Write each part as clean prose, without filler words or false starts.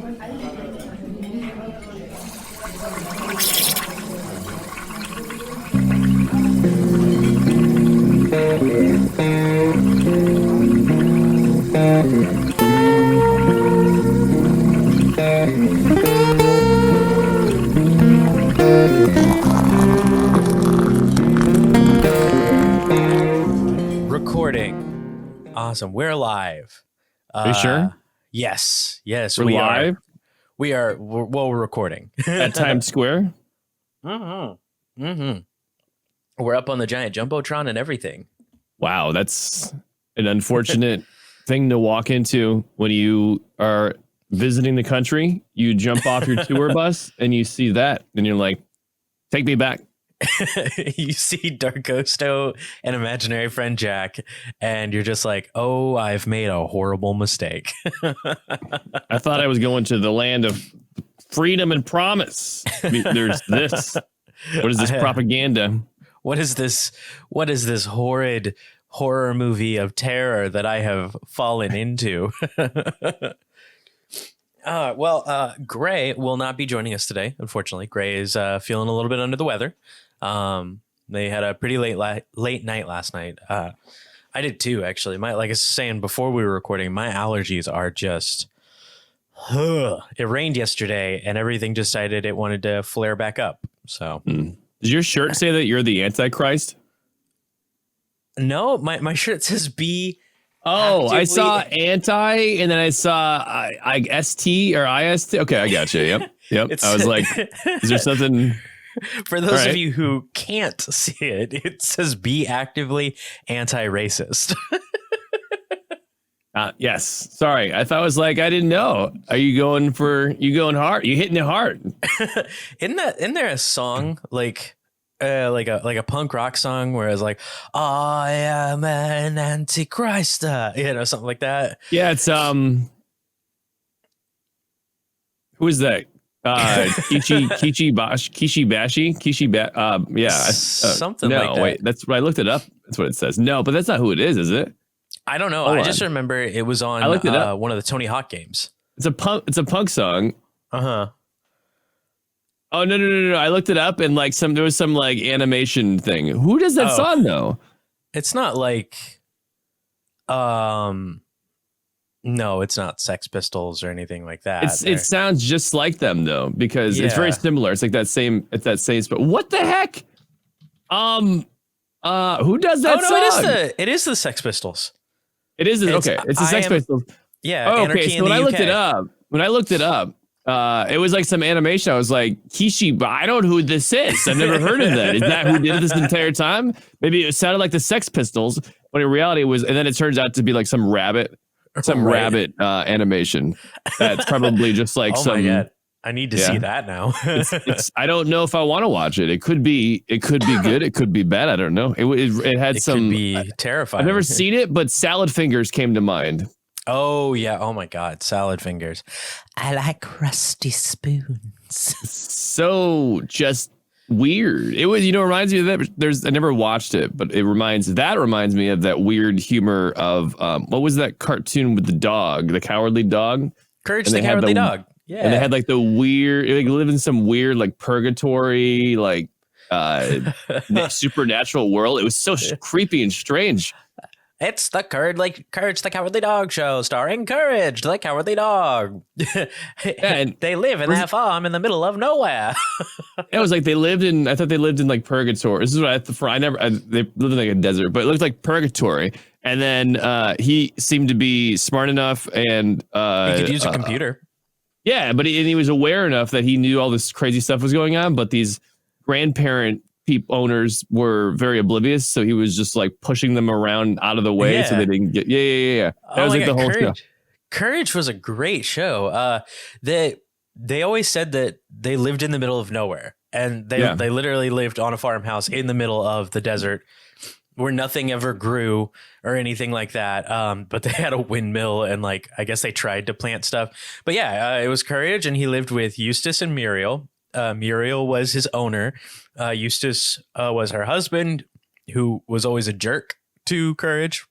Recording. Awesome. We're live. Are you sure? Yes. We're live? We're recording. At Times Square? We're up on the giant Jumbotron and everything. Wow, that's an unfortunate thing to walk into when you are visiting the country. You jump off your tour bus and you see that and you're like, take me back. You see Darkosto and ImaginaryFriendJack and you're just like, oh, I've made a horrible mistake. I thought I was going to the land of freedom and promise. There's this. What is this propaganda? What is this horrid horror movie of terror that I have fallen into? Gray will not be joining us today. Unfortunately, Gray is feeling a little bit under the weather. They had a pretty late night last night. I did too, actually. Like I was saying before we were recording, my allergies are just. It rained yesterday, and everything decided it wanted to flare back up. So, Does your shirt say that you're the Antichrist? No, my shirt says be. Oh, I saw anti, and then I saw ST or IST. Okay, I got you. Yep. I was like, is there something? For those of you who can't see it, it says be actively anti-racist. Yes. Sorry. I thought it was like, I didn't know. Are you going hard? You hitting it hard? Isn't there a song like a punk rock song where it's like, I am an antichrist, something like that. Yeah, it's who is that? Kishi Bashi. Something like that. No, wait, that's I looked it up. That's what it says. No, but that's not who it is it? I don't know. I just remember it was on one of the Tony Hawk games. It's a punk song. Uh-huh. Oh no! I looked it up and there was some like animation thing. Who does that song though? It's not like, no, it's not Sex Pistols or anything like that. It sounds just like them though because it's very similar. It's like that same. It's that same. But what the heck? Who does that song? It is the Sex Pistols. It is okay. It's the Sex Pistols. Yeah. Oh, okay. So when I looked it up. It was like some animation. I was like, Kishi, but I don't know who this is. I've never heard of that. Is that who did it this entire time? Maybe it sounded like the Sex Pistols, but in reality it was, and then it turns out to be like some rabbit animation. That's probably just like my God. I need to see that now. I don't know if I want to watch it. It could be good. It could be bad. I don't know. It had it some could be terrifying. I've never seen it, but Salad Fingers came to mind. Oh, yeah. Oh, my God. Salad fingers. I like rusty spoons. So just weird. It was, reminds me of that. I never watched it, but it reminds me of that weird humor of, what was that cartoon with the dog, the cowardly dog? Courage the Cowardly Dog. Yeah. And they had like the weird, they live in some weird, like purgatory, like supernatural world. It was so creepy and strange. It's the Courage the Cowardly Dog show starring Courage the Cowardly Dog. And they live in that farm in the middle of nowhere. It was like I thought they lived in like purgatory. This is what they lived in like a desert, but it looked like purgatory. And then he seemed to be smart enough and he could use a computer. Yeah, but he was aware enough that he knew all this crazy stuff was going on, but these grandparent owners were very oblivious, so he was just like pushing them around out of the way so they didn't get that was like the whole show. Courage was a great show. They always said that they lived in the middle of nowhere, and they literally lived on a farmhouse in the middle of the desert where nothing ever grew or anything like that. But they had a windmill and like I guess they tried to plant stuff. But it was Courage, and he lived with Eustace and Muriel. Muriel was his owner. Eustace was her husband, who was always a jerk to Courage.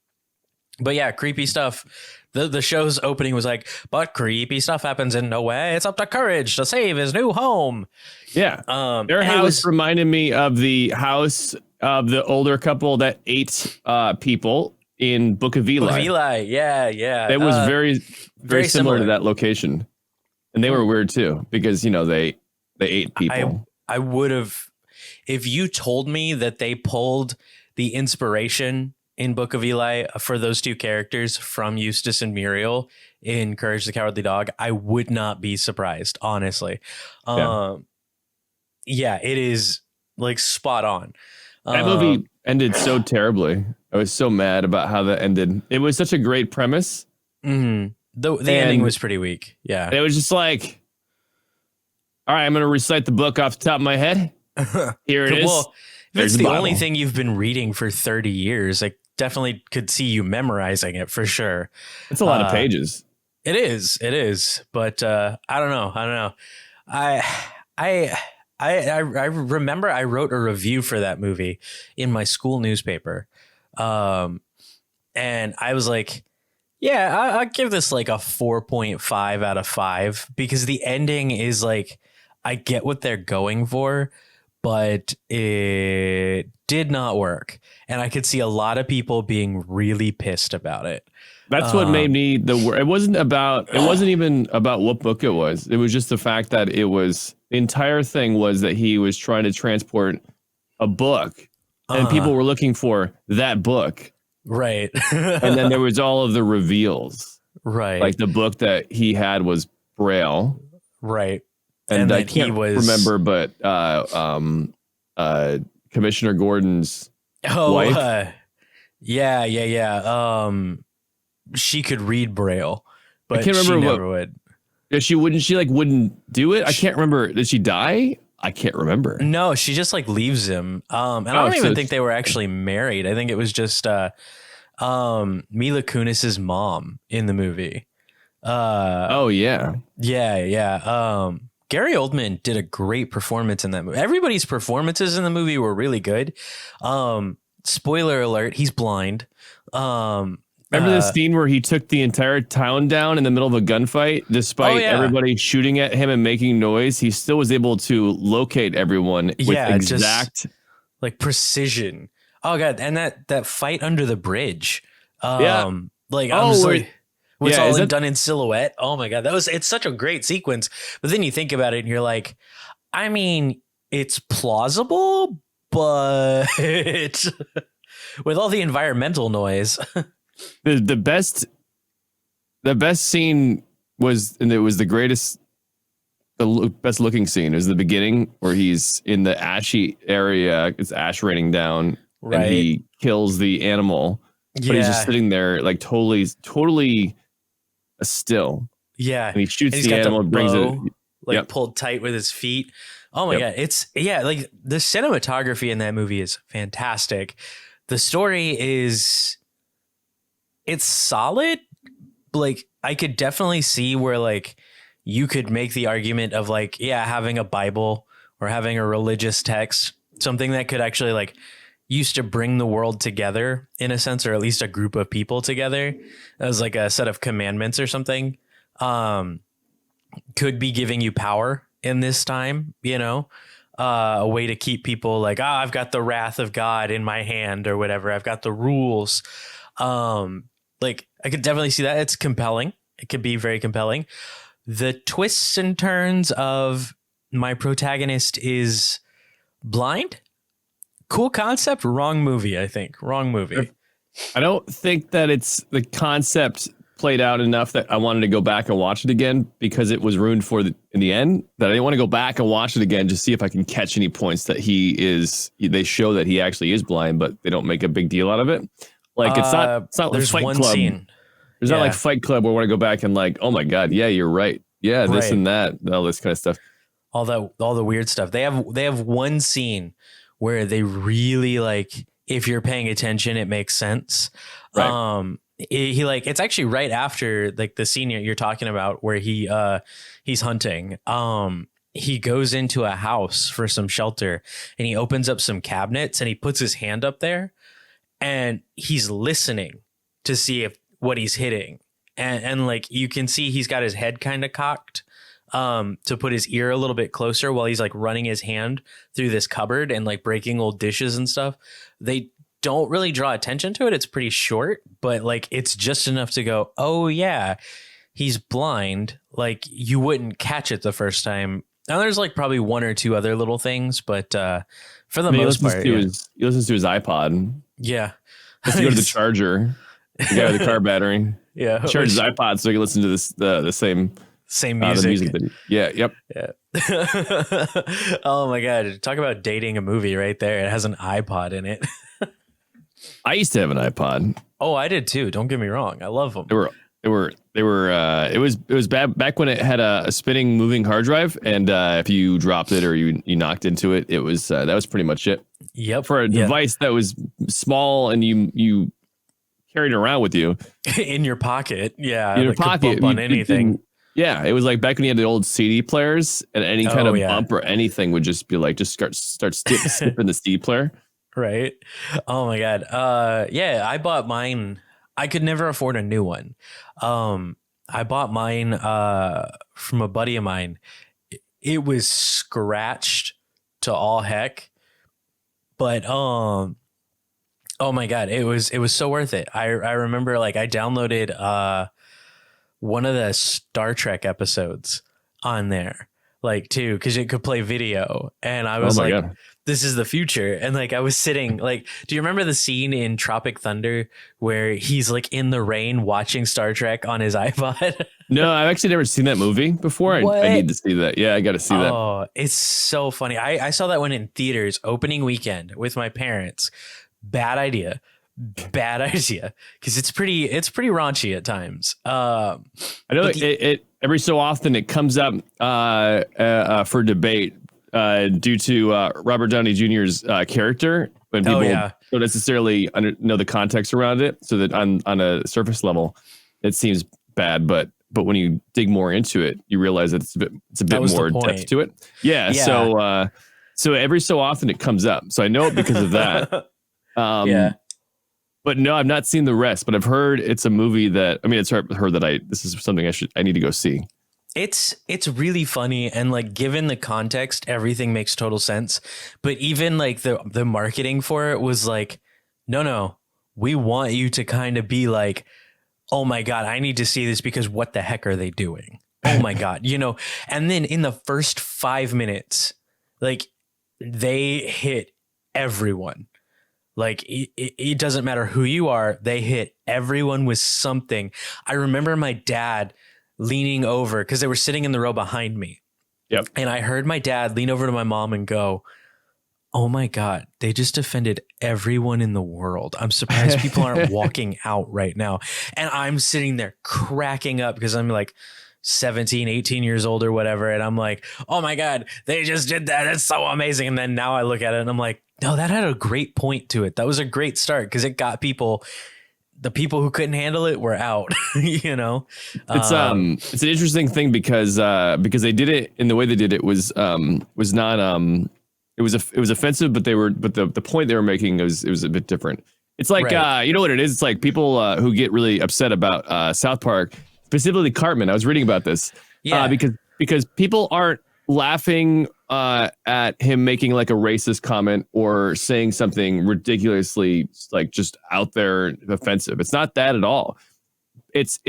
But yeah, creepy stuff. The show's opening was like, but creepy stuff happens in no way. It's up to Courage to save his new home. Yeah. Their house reminded me of the house of the older couple that ate people in Book of Eli. Book of Eli. Yeah. It was very similar to that location. And they were weird too, because, you know, they ate people. I would have, if you told me that they pulled the inspiration in Book of Eli for those two characters from Eustace and Muriel in Courage the Cowardly Dog, I would not be surprised, honestly. Yeah, it is like spot on. That movie ended so terribly. I was so mad about how that ended. It was such a great premise. Mm-hmm. The ending was pretty weak. Yeah. It was just like, all right, I'm going to recite the book off the top of my head. Here it is. Well, if it's the only thing you've been reading for 30 years, I definitely could see you memorizing it for sure. It's a lot of pages. It is. But I don't know. I remember I wrote a review for that movie in my school newspaper. And I was like, yeah, I'll give this like a 4.5 out of 5 because the ending is like, I get what they're going for, but it did not work. And I could see a lot of people being really pissed about it. That's what made me it wasn't even about what book it was. It was just the fact that the entire thing was that he was trying to transport a book and people were looking for that book. Right. And then there was all of the reveals. Right. Like the book that he had was Braille. Right. And I can't remember, but Commissioner Gordon's wife. Yeah. She could read Braille, but I can't remember she never would. She wouldn't do it. I can't rememar. Did she die? I can't remember. No, she just like leaves him. And I don't even think they were actually married. I think it was just Mila Kunis's mom in the movie. Yeah. Gary Oldman did a great performance in that movie. Everybody's performances in the movie were really good. Spoiler alert, he's blind. Remember the scene where he took the entire town down in the middle of a gunfight? Despite everybody shooting at him and making noise, he still was able to locate everyone with exact like precision. Oh god, and that fight under the bridge. Done in silhouette. Oh my god, it's such a great sequence. But then you think about it and you're like, I mean, it's plausible, but with all the environmental noise. The best scene was, and it was the best looking scene, is the beginning where he's in the ashy area. It's ash raining down, and he kills the animal, but he's just sitting there like totally still. Yeah, and he shoots the animal, brings it pulled tight with his feet. Oh my god, like the cinematography in that movie is fantastic. The story is. It's solid. Like I could definitely see where like you could make the argument of like, having a Bible or having a religious text, something that could actually like used to bring the world together in a sense, or at least a group of people together as like a set of commandments or something, could be giving you power in this time, a way to keep people like, I've got the wrath of God in my hand or whatever. I've got the rules. Like I could definitely see that. It's compelling. It could be very compelling. The twists and turns of my protagonist is blind. Cool concept. Wrong movie. I think wrong movie. I don't think that it's the concept played out enough that I wanted to go back and watch it again because it was ruined in the end, that I didn't want to go back and watch it again to see if I can catch any points that they show that he actually is blind, but they don't make a big deal out of it. Like it's not like Fight Club. Scene. There's not like Fight Club where I want to go back and like, oh my god, yeah, you're right. Yeah, this and that, all this kind of stuff. All the weird stuff. They have one scene where they really like, if you're paying attention, it makes sense. Right. He like, it's actually right after like the scene you're talking about where he's hunting. He goes into a house for some shelter and he opens up some cabinets and he puts his hand up there. And he's listening to see what he's hitting. and like you can see he's got his head kind of cocked to put his ear a little bit closer while he's like running his hand through this cupboard and like breaking old dishes and stuff. They don't really draw attention to it. It's pretty short, but like it's just enough to go, oh yeah, he's blind. Like you wouldn't catch it the first time. Now there's like probably one or two other little things, but for the most part, he listens to his iPod. Yeah. Has to go to the charger. The guy with the car battery. Yeah. Charge his iPod so he can listen to the same music. The music yep. Yeah. Oh my God. Talk about dating a movie right there. It has an iPod in it. I used to have an iPod. Oh, I did too. Don't get me wrong. I love them. It was bad back when it had a spinning moving hard drive, and if you dropped it or you knocked into it, it was that was pretty much it. Yep. For a device that was small and you carried it around with you in your pocket. Yeah. In your pocket on anything. Yeah. It was like back when you had the old CD players, and any kind of bump or anything would just be like, just start skipping the CD player. Right. Oh my God. Yeah, I bought mine. I could never afford a new one. I bought mine from a buddy of mine. It was scratched to all heck, but oh my God, it was so worth it. I remember like I downloaded one of the Star Trek episodes on there, like too, because it could play video, and I was like, God, this is the future. And like I was sitting like, do you remember the scene in Tropic Thunder where he's like in the rain watching Star Trek on his iPod? No, I've actually never seen that movie before. I need to see that. Yeah, I got to see that. Oh, it's so funny. I saw that one in theaters opening weekend with my parents. Bad idea. Because it's pretty raunchy at times. I know it every so often it comes up for debate due to Robert Downey Jr.'s character, when people don't necessarily know the context around it, so that on a surface level it seems bad, but when you dig more into it, you realize that it's a bit more depth to it. Yeah. So every so often it comes up, so I know it because of that. But no, I've not seen the rest, but I've heard it's a movie that, I mean, it's heard that this is something I need to go see. It's really funny, and like given the context, everything makes total sense. But even like the marketing for it was like, no, we want you to kind of be like, oh my God, I need to see this because what the heck are they doing? Oh my God, and then in the first 5 minutes, like they hit everyone. Like it doesn't matter who you are. They hit everyone with something. I remember my dad leaning over because they were sitting in the row behind me. Yep. And I heard my dad lean over to my mom and go, oh my God, they just offended everyone in the world. I'm surprised people aren't walking out right now. And I'm sitting there cracking up because I'm like 17, 18 years old or whatever. And I'm like, oh my God, they just did that. It's so amazing. And then now I look at it and I'm like, no, that had a great point to it. That was a great start because it got people. The people who couldn't handle it were out. It's it's an interesting thing because they did it in the way they did it was not it was offensive, but the point they were making was a bit different. It's like you know what it is. It's like people who get really upset about South Park, specifically Cartman. I was reading about this because people aren't laughing at him making like a racist comment or saying something ridiculously like just out there offensive. It's not that at all. It's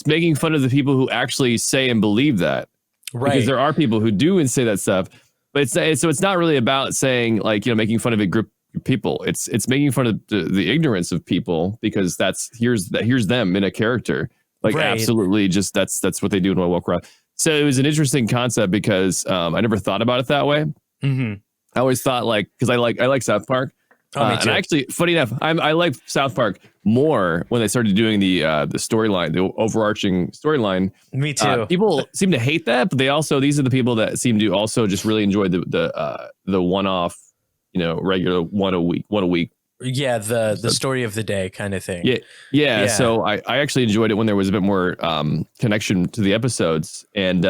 making fun of the people who actually say and believe that. Right. Because there are people who do and say that stuff, but it's not really about saying like, making fun of a group of people. It's making fun of the ignorance of people because here's them in a character. Like absolutely just that's what they do when I walk around. So it was an interesting concept because I never thought about it that way. Mm-hmm. I always thought because I like South Park. And actually, funny enough, I like South Park more when they started doing the storyline, the overarching storyline. Me too. People seem to hate that, but these are the people that seem to also just really enjoy the one-off, regular one a week. Yeah, the story of the day kind of thing. Yeah. So I actually enjoyed it when there was a bit more connection to the episodes, and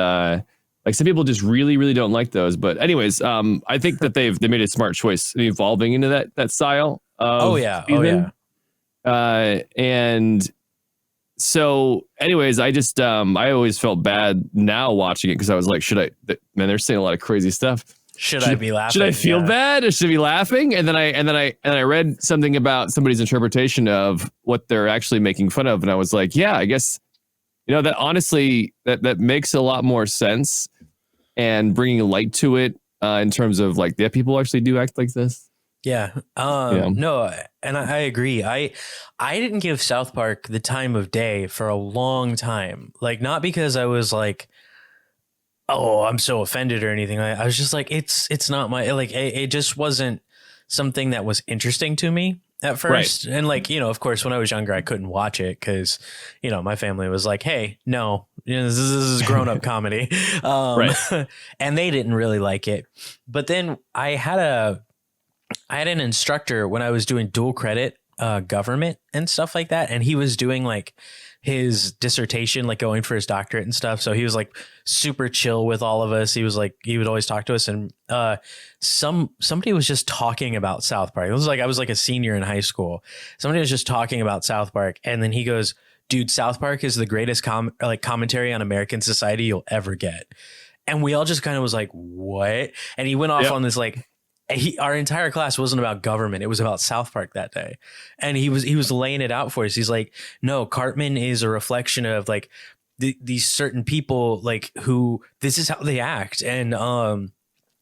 like some people just really, really don't like those. But anyways, I think that they made a smart choice in evolving into that style. And So anyways, I just I always felt bad now watching it because I was like, man, they're saying a lot of crazy stuff. Should I be laughing? Should I feel bad or should I be laughing? And then I read something about somebody's interpretation of what they're actually making fun of. And I was like, yeah, I guess, that honestly, that makes a lot more sense, and bringing light to it in terms of like, people actually do act like this. Yeah. No, and I agree. I didn't give South Park the time of day for a long time. Like, not because I was like, oh, I'm so offended or anything. I was just like, it's not my, like, it just wasn't something that was interesting to me at first. Right. And like, of course, when I was younger, I couldn't watch it because, my family was like, hey, no, this is grown up comedy. Right. And they didn't really like it. But then I had an instructor when I was doing dual credit government and stuff like that. And he was doing like his dissertation, like going for his doctorate and stuff. So he was like super chill with all of us. He was like, he would always talk to us. And somebody was just talking about South Park. It was like, I was like a senior in high school. Somebody was just talking about South Park. And then he goes, dude, South Park is the greatest commentary on American society you'll ever get. And we all just kind of was like, what? And he went off on this like, our entire class wasn't about government. It was about South Park that day. And he was laying it out for us. He's like, no, Cartman is a reflection of like these certain people, like who this is how they act. And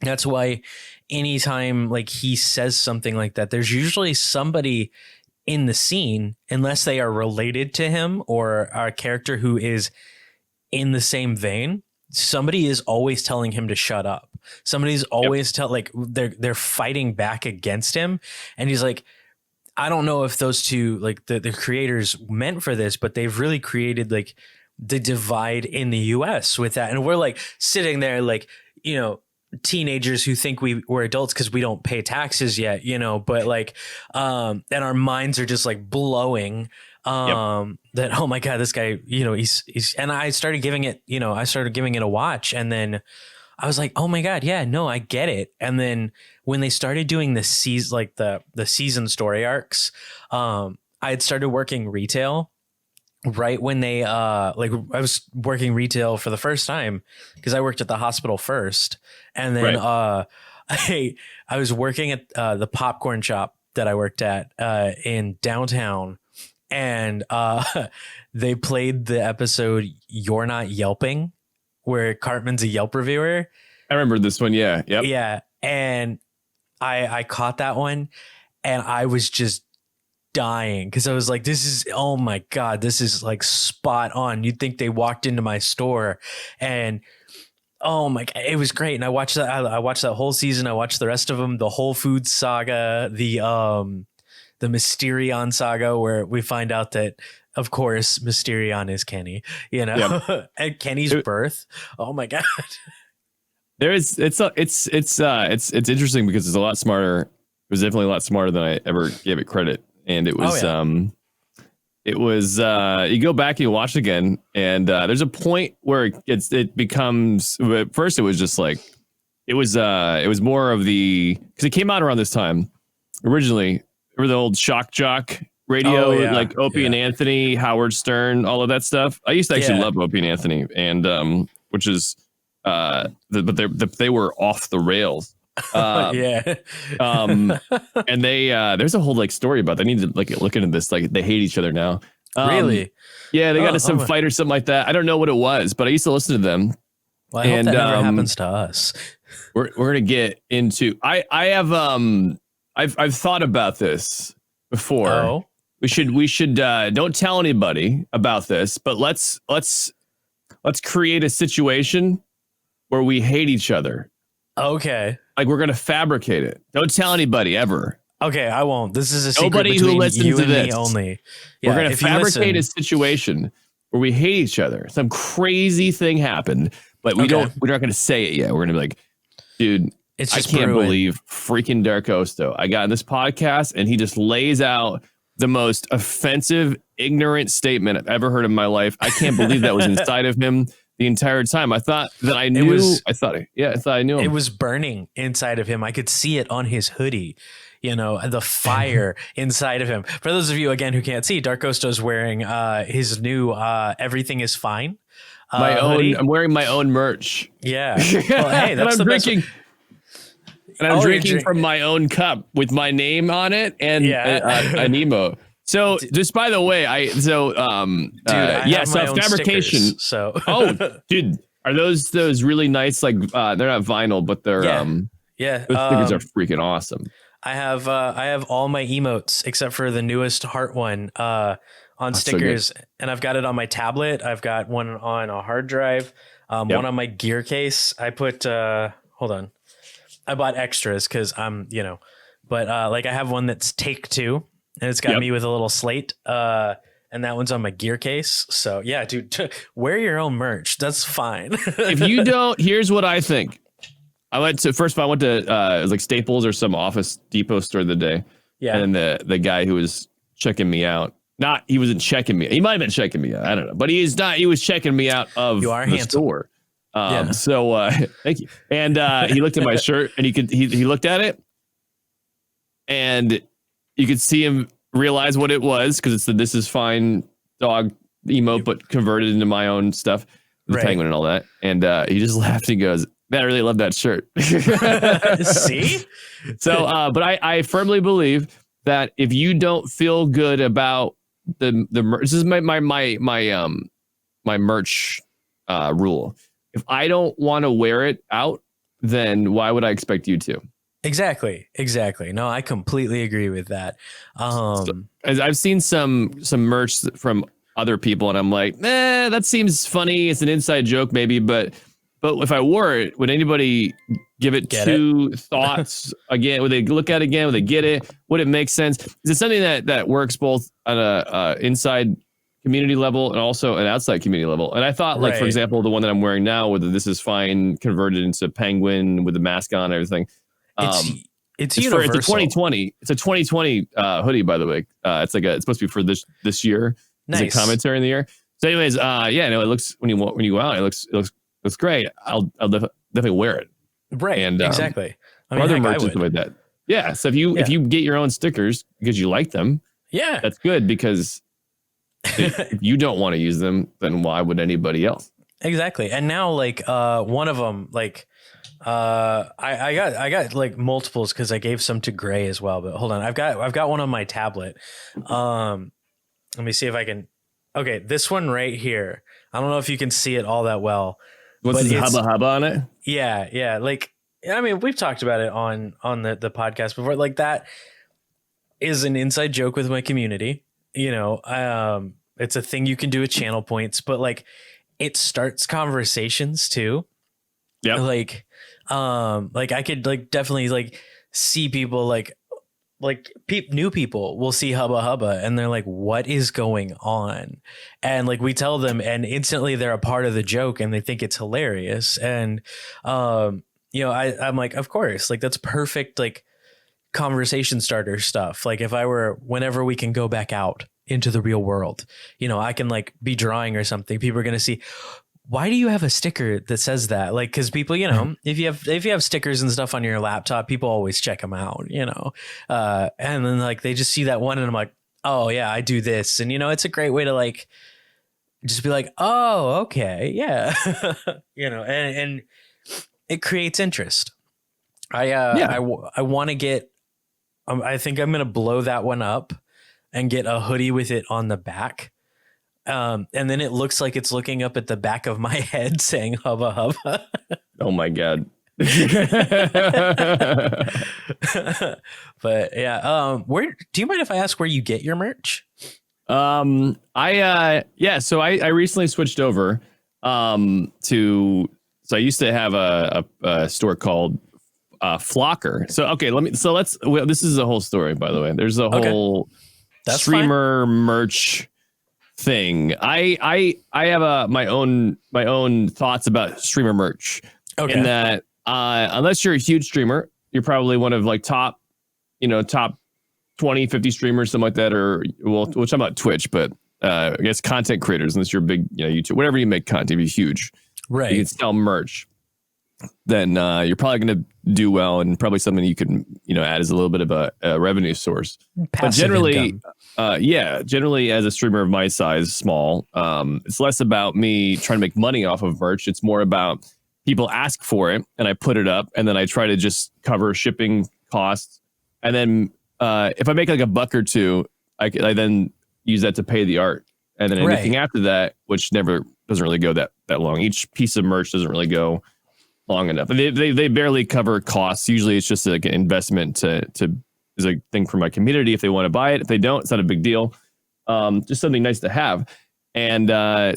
that's why anytime like he says something like that, there's usually somebody in the scene, unless they are related to him or a character who is in the same vein, somebody is always telling him to shut up. Somebody's always like they're fighting back against him. And he's like, I don't know if those two, like the creators meant for this, but they've really created like the divide in the US with that. And we're like sitting there like, teenagers who think we're adults because we don't pay taxes yet, but like, and our minds are just like blowing. That, oh my God, this guy, he's, and I started giving it a watch, and then I was like, oh my God, yeah, no, I get it. And then when they started doing the season, like the season story arcs, I had started working retail right when they, like I was working retail for the first time because I worked at the hospital first. And then, I was working at the popcorn shop that I worked at in downtown. And they played the episode You're Not Yelping, where Cartman's a Yelp reviewer. I remember this one. Yeah. Yep. Yeah. And I caught that one and I was just dying because I was like, oh my God, this is like spot on. You'd think they walked into my store, and oh my God, it was great. And I watched that. I watched that whole season. I watched the rest of them, the Whole Foods saga, the Mysterion saga, where we find out that, of course, Mysterion is Kenny, and Kenny's birth. Oh my God. It's interesting because it's a lot smarter. It was definitely a lot smarter than I ever gave it credit. And it was, you go back and you watch it again, and there's a point where it becomes, at first it was just like, it was more of because it came out around this time originally. Remember the old shock jock radio, like Opie and Anthony, Howard Stern, all of that stuff. I used to actually love Opie and Anthony, and which is, but they were off the rails. And they there's a whole like story about. They need to like look into this. Like they hate each other now. Really? Yeah, they got into some fight or something like that. I don't know what it was, but I used to listen to them. Well, I hope that never happens to us. We're gonna get into. I've thought about this before. Oh. We should don't tell anybody about this, but let's create a situation where we hate each other. Okay. Like we're gonna fabricate it. Don't tell anybody ever. Okay, I won't. This is a secret nobody between who listens you to and this. me only. We're gonna fabricate a situation where we hate each other. Some crazy thing happened, but we're not gonna say it yet. We're gonna be like, dude, I can't believe freaking Darkosto. I got in this podcast and he just lays out the most offensive, ignorant statement I've ever heard in my life. I can't believe that was inside of him. the entire time. I thought that I knew. I thought I knew him. It was burning inside of him. I could see it on his hoodie. You know, the fire inside of him. For those of you again who can't see, Darkosto's wearing his new "Everything Is Fine." Hoodie. I'm wearing my own merch. Yeah. Well, hey, that's the drinking. best. And I'm drinking from my own cup with my name on it and an emo. So just by the way, fabrication. Stickers, so dude, are those really nice? Like they're not vinyl, but they're those stickers are freaking awesome. I have all my emotes except for the newest heart one on stickers, and I've got it on my tablet. I've got one on a hard drive, one on my gear case. I put hold on. I bought extras because but like I have one that's take 2 and it's got me with a little slate. And that one's on my gear case. So yeah, dude, wear your own merch. That's fine. If you don't, here's what I think. I went to like Staples or some Office Depot store the day. Yeah. And the guy who was checking me out, he wasn't checking me. He might've been checking me out. I don't know, but he was checking me out of the store. So thank you. And he looked at my shirt and he looked at it and you could see him realize what it was because it's the "This Is Fine" dog emote, but converted into my own stuff, the penguin and all that. And he just laughed and goes, "Man, I really love that shirt." See? So, but I firmly believe that if you don't feel good about the merch, this is my merch rule. If I don't want to wear it out, then why would I expect you to? Exactly. No, I completely agree with that. I've seen some merch from other people, and I'm like, that seems funny. It's an inside joke, maybe, but if I wore it, would anybody give it two thoughts again? Would they look at it again? Would they get it? Would it make sense? Is it something that works both on a inside community level and also an outside community level? And I thought, like, for example, the one that I'm wearing now with the "This Is Fine" converted into penguin with the mask on and everything. It's universal. It's a 2020. It's a 2020 hoodie, by the way. It's supposed to be for this year. Nice. It's a commentary in the year. So, anyways, it looks when you go out, it looks great. I'll definitely wear it. Right. And exactly. I mean, other merch like that. Yeah. So if you get your own stickers because you like them, that's good, because if you don't want to use them, then why would anybody else? Exactly. And now, like, one of them, like, I got like multiples because I gave some to Gray as well. But hold on, I've got one on my tablet. Let me see if I can. Okay, this one right here. I don't know if you can see it all that well. What's this hubba hubba on it? Yeah. Like, I mean, we've talked about it on the podcast before. Like, that is an inside joke with my community. You know, it's a thing you can do with channel points, but like, it starts conversations too. Yeah. Like I could like definitely like see people like new people will see Hubba Hubba and they're like, what is going on? And like, we tell them and instantly they're a part of the joke and they think it's hilarious. And, you know, I'm like, of course, like, that's perfect, like, conversation starter stuff. Like, whenever we can go back out into the real world, you know, I can like be drawing or something. People are going to see, why do you have a sticker that says that? Like, because people, you know, if you have stickers and stuff on your laptop, people always check them out, you know, and then like they just see that one and I'm like, oh yeah, I do this. And, you know, it's a great way to like, just be like, oh, okay. Yeah. You know, and it creates interest. I want to get, I think I'm going to blow that one up and get a hoodie with it on the back. And then it looks like it's looking up at the back of my head saying Hubba Hubba. Oh my God. But yeah, where do you mind if I ask where you get your merch? So I recently switched over so I used to have a store called Flocker. So okay, this is a whole story, by the way. There's a whole streamer merch thing. I have my own thoughts about streamer merch. Okay. In that unless you're a huge streamer, you're probably one of like top 20, 50 streamers, something like that, or which I'm not Twitch, but I guess content creators, unless you're a big, YouTube, whatever you make content, be huge. right, you can sell merch, then you're probably going to do well, and probably something you can, add as a little bit of a revenue source. passive But generally, income. generally as a streamer of my size, small, it's less about me trying to make money off of merch. It's more about people ask for it, and I put it up, and then I try to just cover shipping costs. And then if I make like a buck or two, I then use that to pay the art. And then anything after that, which never doesn't really go that long. Each piece of merch doesn't really go long enough. They barely cover costs. Usually it's just like an investment to is a thing for my community. If they want to buy it, if they don't, it's not a big deal. Just something nice to have. And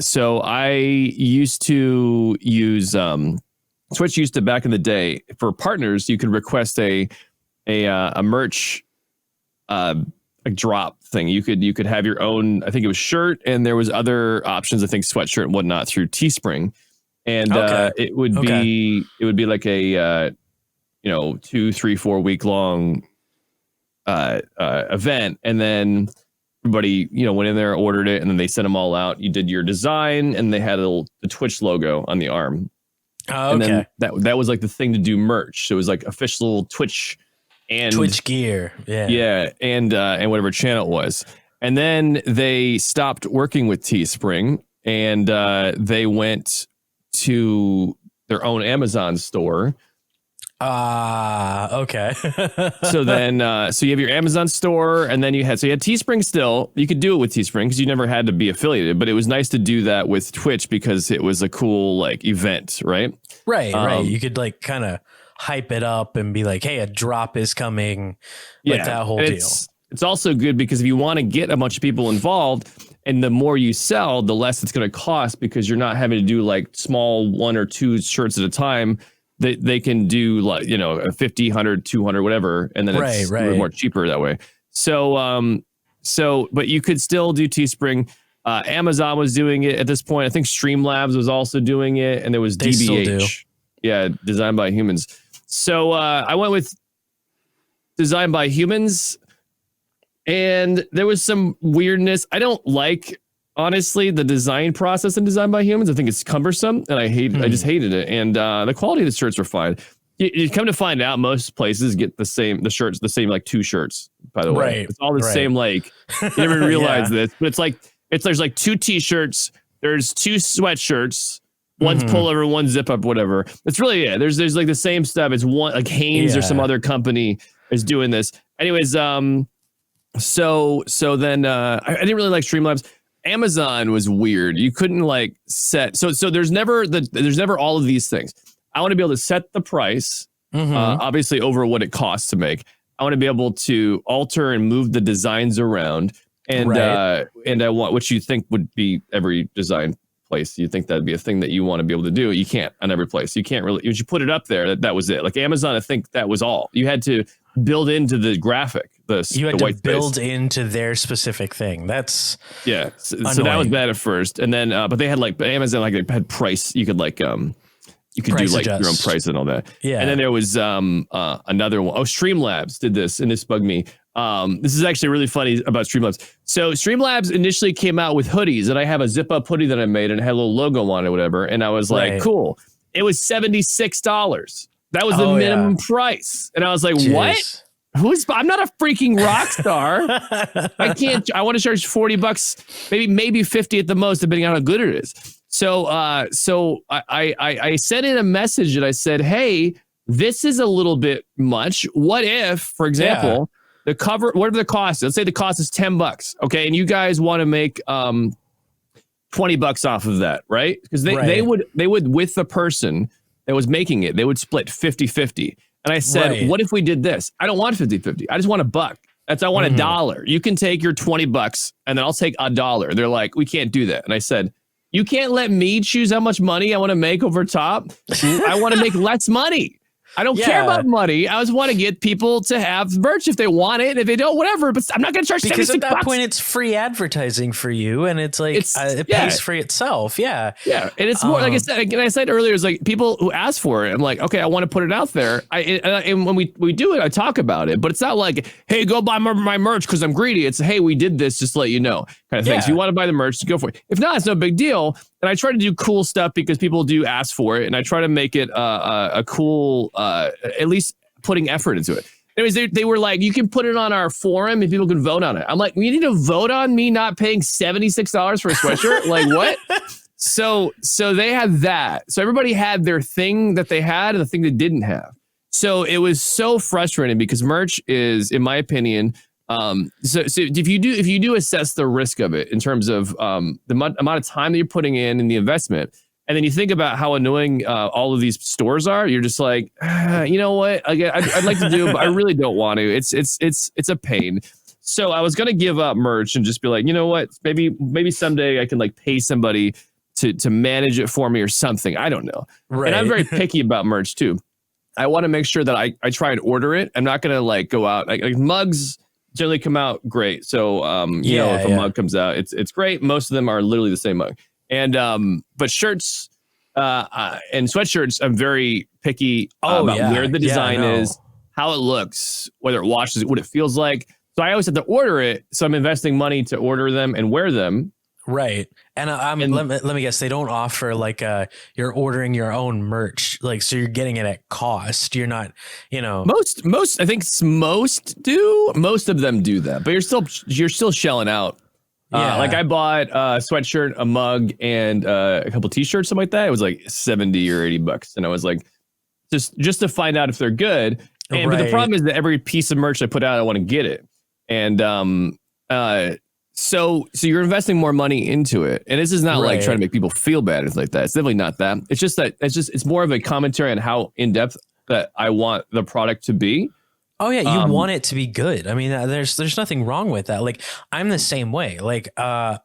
so I used to use Twitch used to back in the day for partners. You could request a merch a drop thing. You could have your own. I think it was shirt, and there was other options. I think sweatshirt and whatnot through Teespring. And it would be like a 2, 3, 4 week long event, and then everybody went in there, ordered it, and then they sent them all out. You did your design, and they had the Twitch logo on the arm. And then that was like the thing to do merch. So it was like official Twitch and Twitch gear, and whatever channel it was. And then they stopped working with Teespring, and they went to their own Amazon store. Okay. So then, so you have your Amazon store, and then you had Teespring still. You could do it with Teespring because you never had to be affiliated, but it was nice to do that with Twitch because it was a cool like event, right? Right. You could like kind of hype it up and be like, hey, a drop is coming. Like that whole deal. It's also good because if you want to get a bunch of people involved, and the more you sell, the less it's going to cost because you're not having to do like small 1 or 2 shirts at a time. They can do like, a 50, 100, 200, whatever. And then it's a little more cheaper that way. So, but you could still do Teespring. Amazon was doing it at this point. I think Streamlabs was also doing it. And there was DBH. Yeah. Designed by Humans. So I went with Designed by Humans. And there was some weirdness. I don't like, honestly, the design process in Designed by Humans. I think it's cumbersome, and I just hated it. And the quality of the shirts were fine. You come to find out, most places get the same like 2 shirts. By the way, it's all the same. Like you never realize this, but there's like 2 t-shirts. There's 2 sweatshirts. One's pullover, one zip up, whatever. That's really it. There's like the same stuff. It's one like Hanes or some other company is doing this. Anyways, so then I didn't really like Streamlabs. Amazon was weird. You couldn't like set. So there's never all of these things. I want to be able to set the price, obviously over what it costs to make. I want to be able to alter and move the designs around, and I want what you think would be every design place. You think that'd be a thing that you want to be able to do. You can't on every place. You can't really. If you put it up there, that was it. Like Amazon, I think that was all you had to build into the graphic. You had to build into their specific thing. That's So that was bad at first, and then but they had like Amazon, like they had price. You could like you could price do like adjust. Your own price and all that. Yeah. And then there was another one. Oh, Streamlabs did this, and this bugged me. This is actually really funny about Streamlabs. So Streamlabs initially came out with hoodies, and I have a zip up hoodie that I made, and it had a little logo on it, or whatever. And I was like, cool. It was $76. That was the minimum price, and I was like, what? I'm not a freaking rock star. I can't. I want to charge $40, maybe 50 at the most, depending on how good it is. So I sent in a message and I said, hey, this is a little bit much. What if, for example, the cover, whatever the cost, let's say the cost is $10. Okay. And you guys want to make $20 off of that, right? Because they would with the person that was making it, they would split 50-50. And I said, what if we did this? I don't want 50-50. I just want $1. I want $1. You can take your $20 and then I'll take $1. They're like, we can't do that. And I said, you can't let me choose how much money I want to make over top. I want to make less money. I don't care about money. I just want to get people to have merch if they want it. If they don't, whatever. But I'm not going to charge $76. Because at that point, it's free advertising for you, and it's like it pays for itself. Yeah, and it's more like I said earlier. It's like people who ask for it. I'm like, okay, I want to put it out there. And when we do it, I talk about it. But it's not like, hey, go buy my merch because I'm greedy. It's hey, we did this just to let you know kind of thing. So you want to buy the merch, go for it. If not, it's no big deal. and I try to do cool stuff because people do ask for it, and I try to make it a cool, at least putting effort into it. Anyways, they were like, you can put it on our forum and people can vote on it. I'm like, you need to vote on me not paying $76 for a sweatshirt? Like, what? So they had that. So everybody had their thing that they had and the thing they didn't have. So it was so frustrating because merch is, in my opinion, so if you do assess the risk of it in terms of the amount of time that you're putting in the investment, and then you think about how annoying all of these stores are, you're just like, you know what? Again, I'd like to do it, but I really don't want to. It's a pain. So I was gonna give up merch and just be like, you know what? Maybe someday I can like pay somebody to manage it for me or something. I don't know. Right. And I'm very picky about merch too. I want to make sure that I try and order it. I'm not gonna like go out like mugs generally come out great. So you know, if a mug comes out, it's great. Most of them are literally the same mug. And but shirts and sweatshirts, I'm very picky about where the design is, how it looks, whether it washes, what it feels like. So I always have to order it. So I'm investing money to order them and wear them. Right. And let me guess, they don't offer like you're ordering your own merch, like, so you're getting it at cost. You're not, you know, most I think most do. Most of them do that, but you're still shelling out. Like I bought a sweatshirt, a mug, and a couple t-shirts, something like that. It was like $70 or $80, and I was like, just to find out if they're good. And but the problem is that every piece of merch I put out, I want to get it, and so you're investing more money into it, and this is not like trying to make people feel bad. It's like that. It's definitely not that. It's just that it's more of a commentary on how in depth that I want the product to be. Oh yeah, you want it to be good. I mean, there's nothing wrong with that. Like I'm the same way. Like the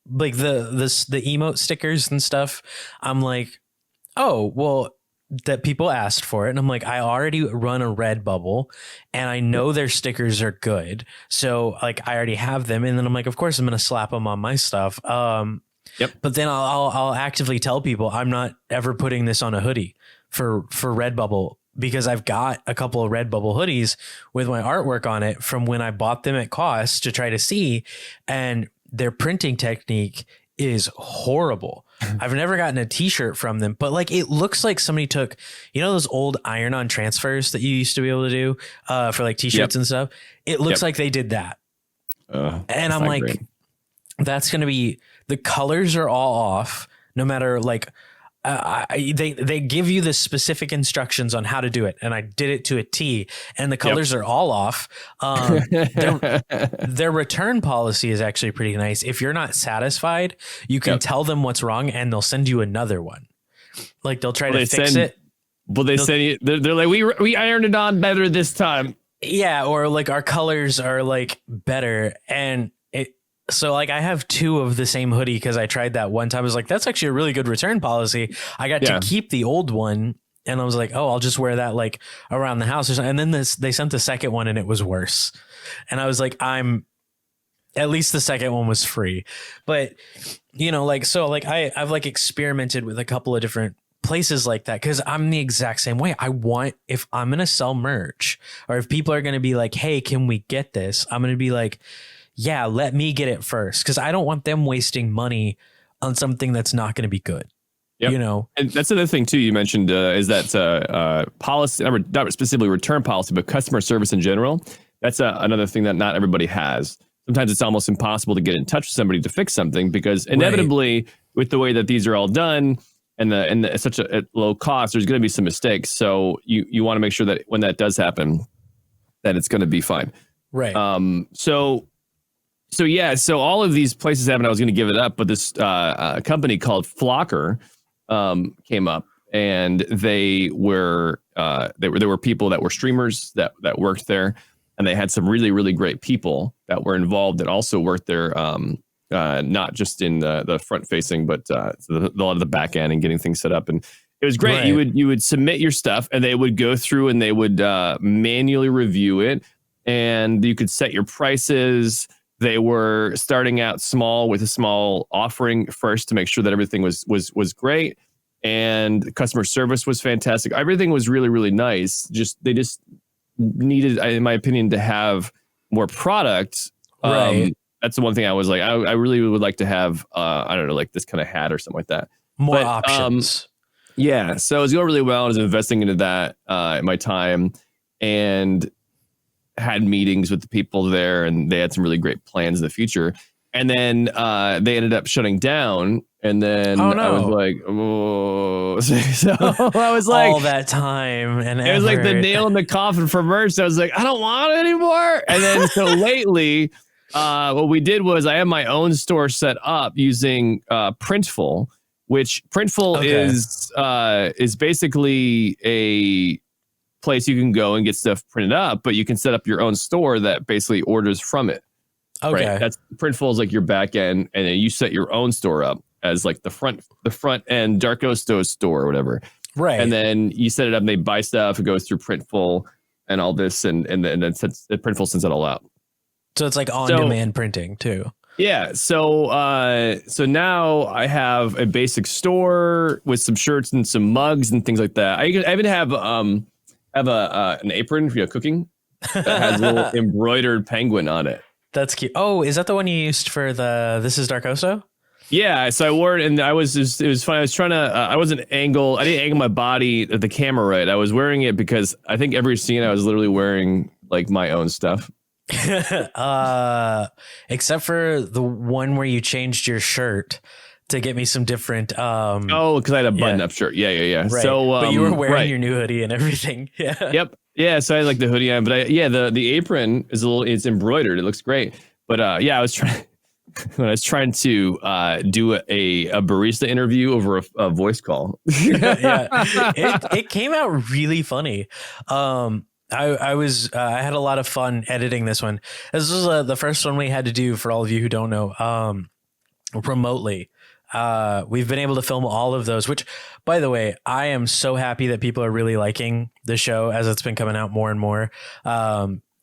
emote stickers and stuff. I'm like, oh well, that people asked for it, and I'm like, I already run a Redbubble, and I know their stickers are good, so like I already have them, and then I'm like, of course I'm gonna slap them on my stuff. But then I'll actively tell people I'm not ever putting this on a hoodie for Redbubble, because I've got a couple of Redbubble hoodies with my artwork on it from when I bought them at cost to try to see, and their printing technique is horrible. I've never gotten a t-shirt from them, but like it looks like somebody took, you know, those old iron-on transfers that you used to be able to do for like t-shirts and stuff. It looks like they did that. And I'm like, that's going to be, the colors are all off, no matter like, they give you the specific instructions on how to do it, and I did it to a T, and the colors are all off. Their return policy is actually pretty nice. If you're not satisfied, you can tell them what's wrong, and they'll send you another one. Like they'll try to fix it. Well, they send you. They're like, we ironed it on better this time. Yeah, or like our colors are like better, and so like I have two of the same hoodie because I tried that one time. I was like, that's actually a really good return policy. I got to keep the old one, and I was like, oh, I'll just wear that like around the house or something. And then they sent the second one, and it was worse. And I was like, at least the second one was free. But you know, like, so like I've like experimented with a couple of different places like that, because I'm the exact same way. I want, if I'm going to sell merch, or if people are going to be like, hey, can we get this? I'm going to be like, yeah, let me get it first, because I don't want them wasting money on something that's not going to be good. You know, and that's another thing too. You mentioned is that policy, not specifically return policy, but customer service in general. That's another thing that not everybody has. Sometimes it's almost impossible to get in touch with somebody to fix something, because inevitably, with the way that these are all done and such a low cost, there's going to be some mistakes. So you want to make sure that when that does happen, that it's going to be fine. Right. So all of these places happened. I was going to give it up, but this company called Flocker came up, and there were people that were streamers that worked there, and they had some really, really great people that were involved that also worked there, not just in the front facing, but a lot of the back end and getting things set up. And it was great. Right. You would submit your stuff, and they would go through and they would manually review it, and you could set your prices. They were starting out small with a small offering first to make sure that everything was great, and customer service was fantastic. Everything was really, really nice. They just needed, in my opinion, to have more product. Right. that's the one thing I was like, I really would like to have, I don't know, like this kind of hat or something like that. More options. Yeah. So it was going really well. I was investing into that, my time, and had meetings with the people there, and they had some really great plans in the future. And then they ended up shutting down. And then I was like, oh, so I was like, all that time. And it was like the nail in the coffin for merch. I was like, I don't want it anymore. And then so lately, what we did was I have my own store set up using Printful, which Printful is basically a place you can go and get stuff printed up, but you can set up your own store that basically orders from it. Okay. Right? That's Printful is like your back end, and then you set your own store up as like the front end Darkosto store or whatever. Right. And then you set it up and they buy stuff. It goes through Printful and all this, and then Printful sends it all out. So it's like on-demand printing too. Yeah. So now I have a basic store with some shirts and some mugs and things like that. I even have an apron for cooking that has a little embroidered penguin on it. That's cute. Oh, is that the one you used for the This is Darkosto? Yeah, so I wore it, and it was funny. I was trying to, I didn't angle my body at the camera right. I was wearing it because I think every scene I was literally wearing like my own stuff. Except for the one where you changed your shirt to get me some different. Because I had a button-up shirt. Yeah. Right. So, but you were wearing your new hoodie and everything. Yeah. Yep. Yeah. So I had like the hoodie on, but the apron is it's embroidered. It looks great. But I was trying. When I was trying to do a barista interview over a voice call. It came out really funny. I had a lot of fun editing this one. This was the first one we had to do, for all of you who don't know, remotely. We've been able to film all of those, which, by the way, I am so happy that people are really liking the show as it's been coming out more and more.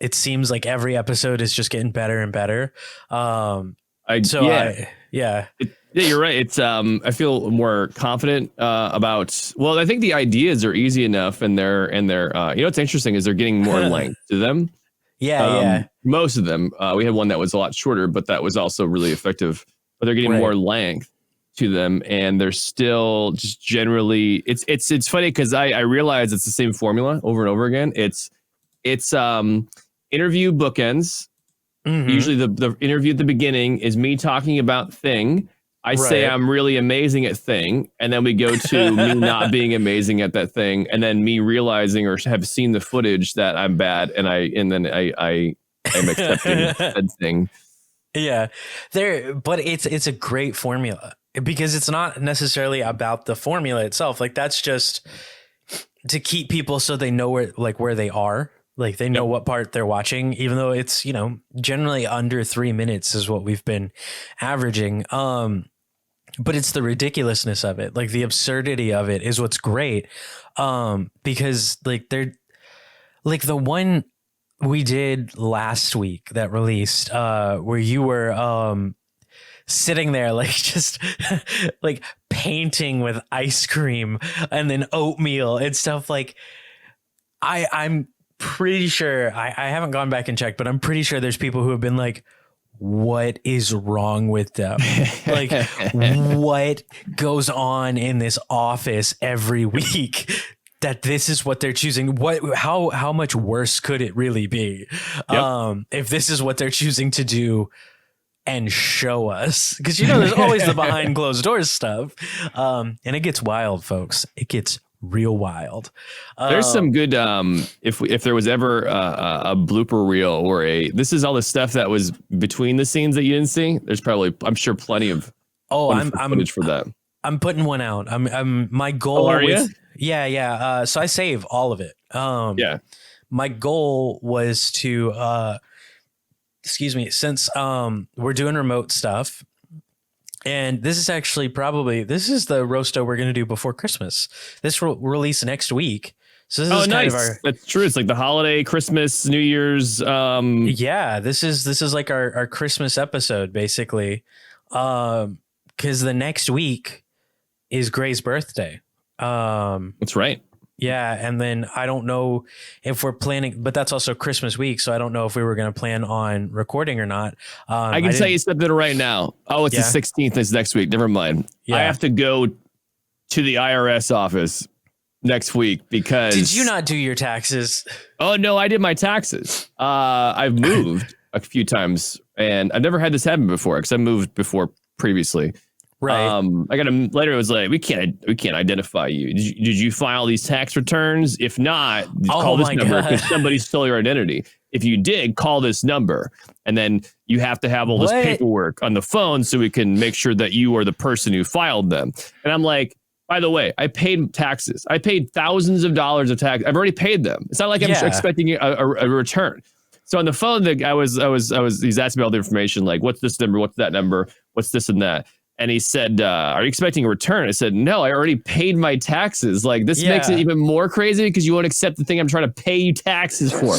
It seems like every episode is just getting better and better. Yeah, you're right. It's I feel more confident about. Well, I think the ideas are easy enough, and they're what's interesting is they're getting more length to them. Yeah. Most of them. We had one that was a lot shorter, but that was also really effective. But they're getting more length to them, and they're still just generally. It's funny because I realize it's the same formula over and over again. It's interview bookends. Mm-hmm. Usually the interview at the beginning is me talking about thing. I say I'm really amazing at thing, and then we go to me not being amazing at that thing, and then me realizing or have seen the footage that I'm bad, and then I am accepting said thing. Yeah, but it's a great formula because it's not necessarily about the formula itself. Like that's just to keep people so they know where they are. Like they know what part they're watching, even though it's, generally under 3 minutes is what we've been averaging. But it's the ridiculousness of it. Like the absurdity of it is what's great. Because they're like the one we did last week that released, where you were, sitting there like just like painting with ice cream and then oatmeal and stuff. Like I'm pretty sure I haven't gone back and checked, but I'm pretty sure there's people who have been like, what is wrong with them? Like what goes on in this office every week that this is what they're choosing? How much worse could it really be? If this is what they're choosing to do and show us, because there's always the behind closed doors stuff. And it gets wild, folks. It gets real wild. There's some good if there was ever a blooper reel or this is all the stuff that was between the scenes that you didn't see. There's probably, I'm sure, plenty of footage for that. I'm putting one out. I'm my goal. Oh, are you? Yeah. So I save all of it. My goal was to since we're doing remote stuff. And this is actually this is the RoastOh we're going to do before Christmas. This will release next week. So this is nice. kind of That's true. It's like the holiday, Christmas, New Year's. Yeah, this is like our Christmas episode, basically. Because the next week is Gray's birthday. That's right. Yeah. And then I don't know if we're planning, but that's also Christmas week. So I don't know if we were going to plan on recording or not. I can tell you something right now. Oh, it's the 16th. It's next week. Never mind. Yeah. I have to go to the IRS office next week because... Did you not do your taxes? Oh, no, I did my taxes. I've moved a few times and I've never had this happen before because I moved before previously. Right. I got a letter. It was like, we can't identify you. Did you file these tax returns? If not, call this number because somebody stole your identity. If you did, call this number. And then you have to have all this paperwork on the phone so we can make sure that you are the person who filed them. And I'm like, by the way, I paid taxes. I paid thousands of dollars of tax. I've already paid them. It's not like I'm expecting a return. So on the phone, the guy he's asking me all the information, like, what's this number? What's that number? What's this and that? And he said, are you expecting a return? I said, no, I already paid my taxes. Like, this makes it even more crazy because you won't accept the thing I'm trying to pay you taxes for.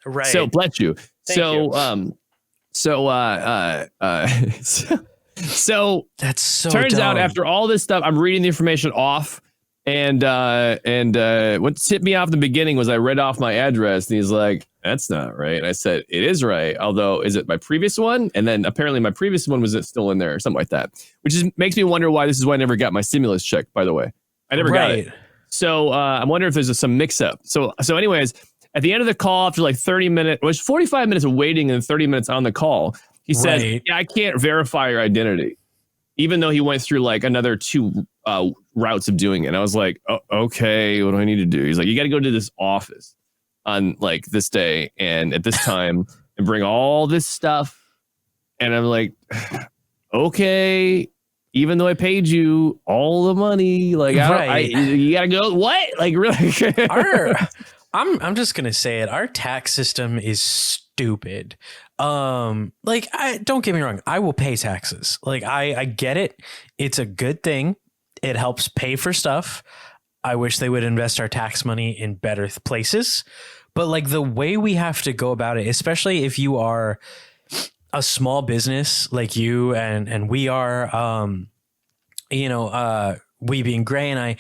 Right. So bless you. Thank you. So that's so turns dumb. out after all this stuff, I'm reading the information off. And what tipped me off in the beginning was I read off my address and he's like, that's not right. And I said, it is right. Although, is it my previous one? And then apparently my previous one was still in there or something like that, which makes me wonder why this is why I never got my stimulus check, by the way. I never got it. So I'm wondering if there's some mix up. So anyways, at the end of the call, after like 30 minutes, it was 45 minutes of waiting and 30 minutes on the call, he said, yeah, I can't verify your identity. Even though he went through like another 2 routes of doing it. And I was like, oh, okay, what do I need to do? He's like, you got to go to this office on like this day and at this time and bring all this stuff. And I'm like, okay, even though I paid you all the money, like you got to go. What? Like really? I'm just going to say it. Our tax system is stupid. Like, don't get me wrong. I will pay taxes. Like, I get it. It's a good thing. It helps pay for stuff. I wish they would invest our tax money in better places. But like the way we have to go about it, especially if you are a small business like you and we are, we being Gray and I,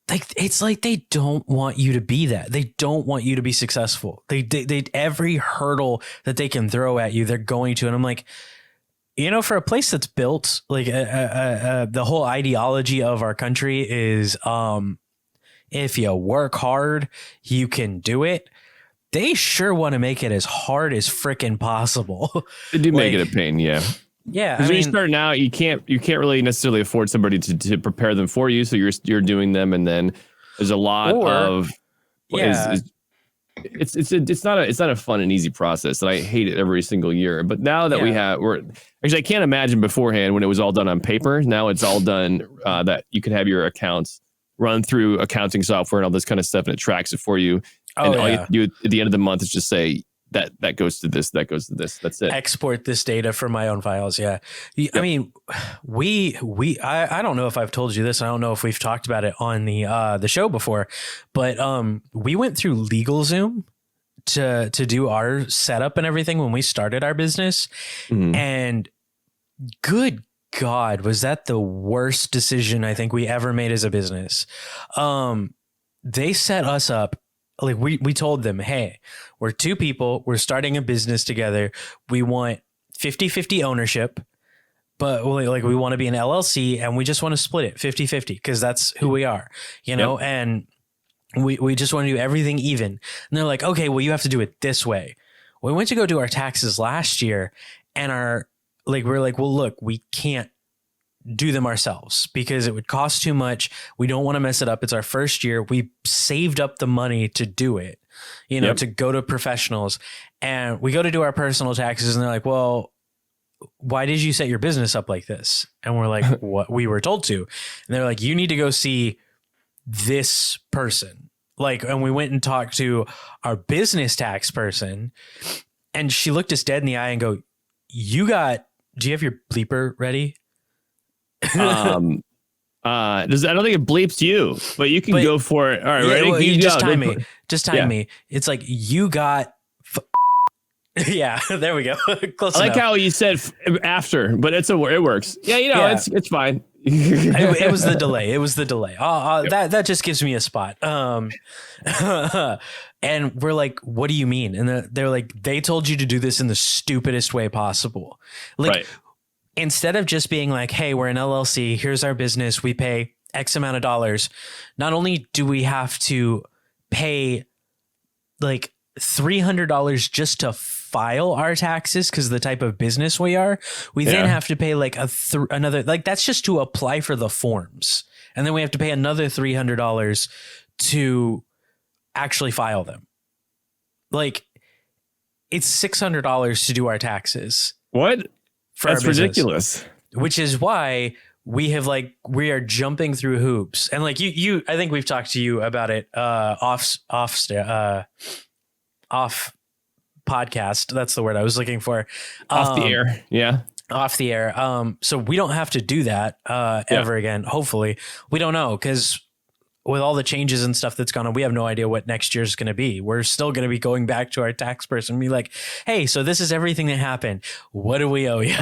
like, it's like they don't want you to be that. They don't want you to be successful. They every hurdle that they can throw at you, they're going to. And I'm like, for a place that's built like the whole ideology of our country is if you work hard, you can do it. They sure want to make it as hard as frickin' possible. They do make it a pain, yeah. Yeah, because when you start out, you can't really necessarily afford somebody to prepare them for you, so you're doing them, and then there's a lot of it's not a fun and easy process, and I hate it every single year. But now that I can't imagine beforehand when it was all done on paper. Now it's all done that you can have your accounts run through accounting software and all this kind of stuff, and it tracks it for you. And all you have to do at the end of the month is just say that goes to this, that goes to this. That's it. Export this data from my own files. Yeah. I mean, I don't know if I've told you this. I don't know if we've talked about it on the show before, but we went through LegalZoom to do our setup and everything when we started our business. Mm-hmm. And good God, was that the worst decision I think we ever made as a business. They set us up. Like we told them, hey, we're 2 people. We're starting a business together. We want 50-50 ownership, but like we want to be an LLC and we just want to split it 50-50 because that's who we are, and we just want to do everything even. And they're like, okay, well, you have to do it this way. We went to go do our taxes last year and we're like, well, look, we can't do them ourselves because it would cost too much. We don't want to mess it up. It's our first year. We saved up the money to do it, to go to professionals, and we go to do our personal taxes and they're like, well, why did you set your business up like this? And we're like, what? We were told to. And they're like, you need to go see this person. Like, and we went and talked to our business tax person and she looked us dead in the eye and go, do you have your bleeper ready? I don't think it bleeps you, but you can go for it. All right, ready? Well, you just time me. Just time me. It's like you got. Yeah, there we go. Close I like enough. how you said after, but it works. Yeah, it's fine. It was the delay. It was the delay. Yep. That just gives me a spot. And we're like, what do you mean? And they're like, they told you to do this in the stupidest way possible. Like, Right. instead of just being like, hey, we're an LLC, here's our business, we pay X amount of dollars. Not only do we have to pay like $300 just to file our taxes because the type of business we are, we then have to pay like another, like that's just to apply for the forms. And then we have to pay another $300 to actually file them. Like, it's $600 to do our taxes. What? That's ridiculous. Which is why we are jumping through hoops. And like you, I think we've talked to you about it off podcast. That's the word I was looking for. Off the air. Yeah. Off the air. So we don't have to do that ever again. Hopefully. We don't know, because with all the changes and stuff that's gone on, we have no idea what next year's going to be. We're still going to be going back to our tax person and be like, hey, so this is everything that happened. What do we owe you?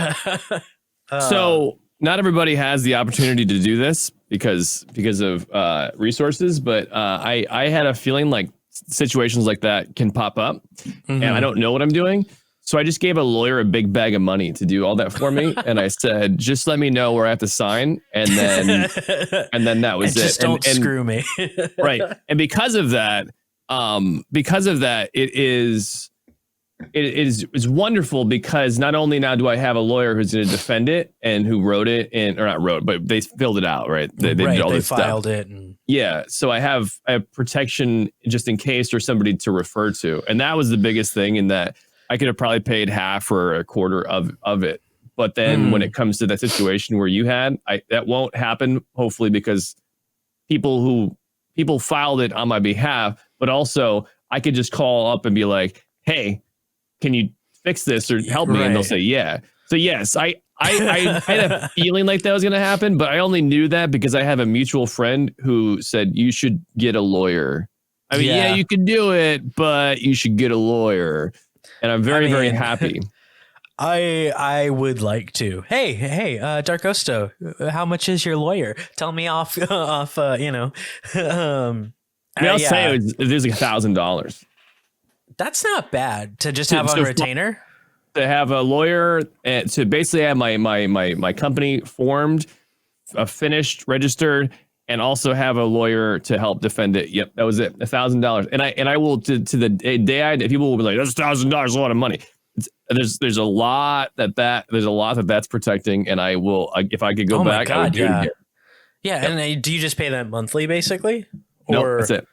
So not everybody has the opportunity to do this because of resources, but I had a feeling like situations like that can pop up, and I don't know what I'm doing. So I just gave a lawyer a big bag of money to do all that for me. And I said, just let me know where I have to sign. And then that was it. Just don't screw me. Right. And because of that, it's wonderful, because not only now do I have a lawyer who's going to defend it and who wrote it but they filled it out, right? They did all this filed stuff. it. And yeah. So I have protection just in case there's somebody to refer to. And that was the biggest thing, in that I could have probably paid half or a quarter of it. But then when it comes to that situation where you had, that won't happen, hopefully, because people filed it on my behalf, but also I could just call up and be like, hey, can you fix this or help me? Right. And they'll say, yeah. So yes, I had a feeling like that was going to happen, but I only knew that because I have a mutual friend who said, you should get a lawyer. I mean, yeah, you can do it, but you should get a lawyer. And I'm very, very happy. I would like to. Hey, Darkosto, how much is your lawyer? Tell me off, I'll say it was like $1,000. That's not bad to just have on retainer. To have a lawyer, to basically have my company formed, finished, registered, and also have a lawyer to help defend it. Yep, that was it. $1,000. And I will to the day people will be like, that's $1,000, a lot of money. There's a lot that's protecting, and I will, if I could go back, I would do it again. Yeah, yep. And do you just pay that monthly, basically? No, that's it.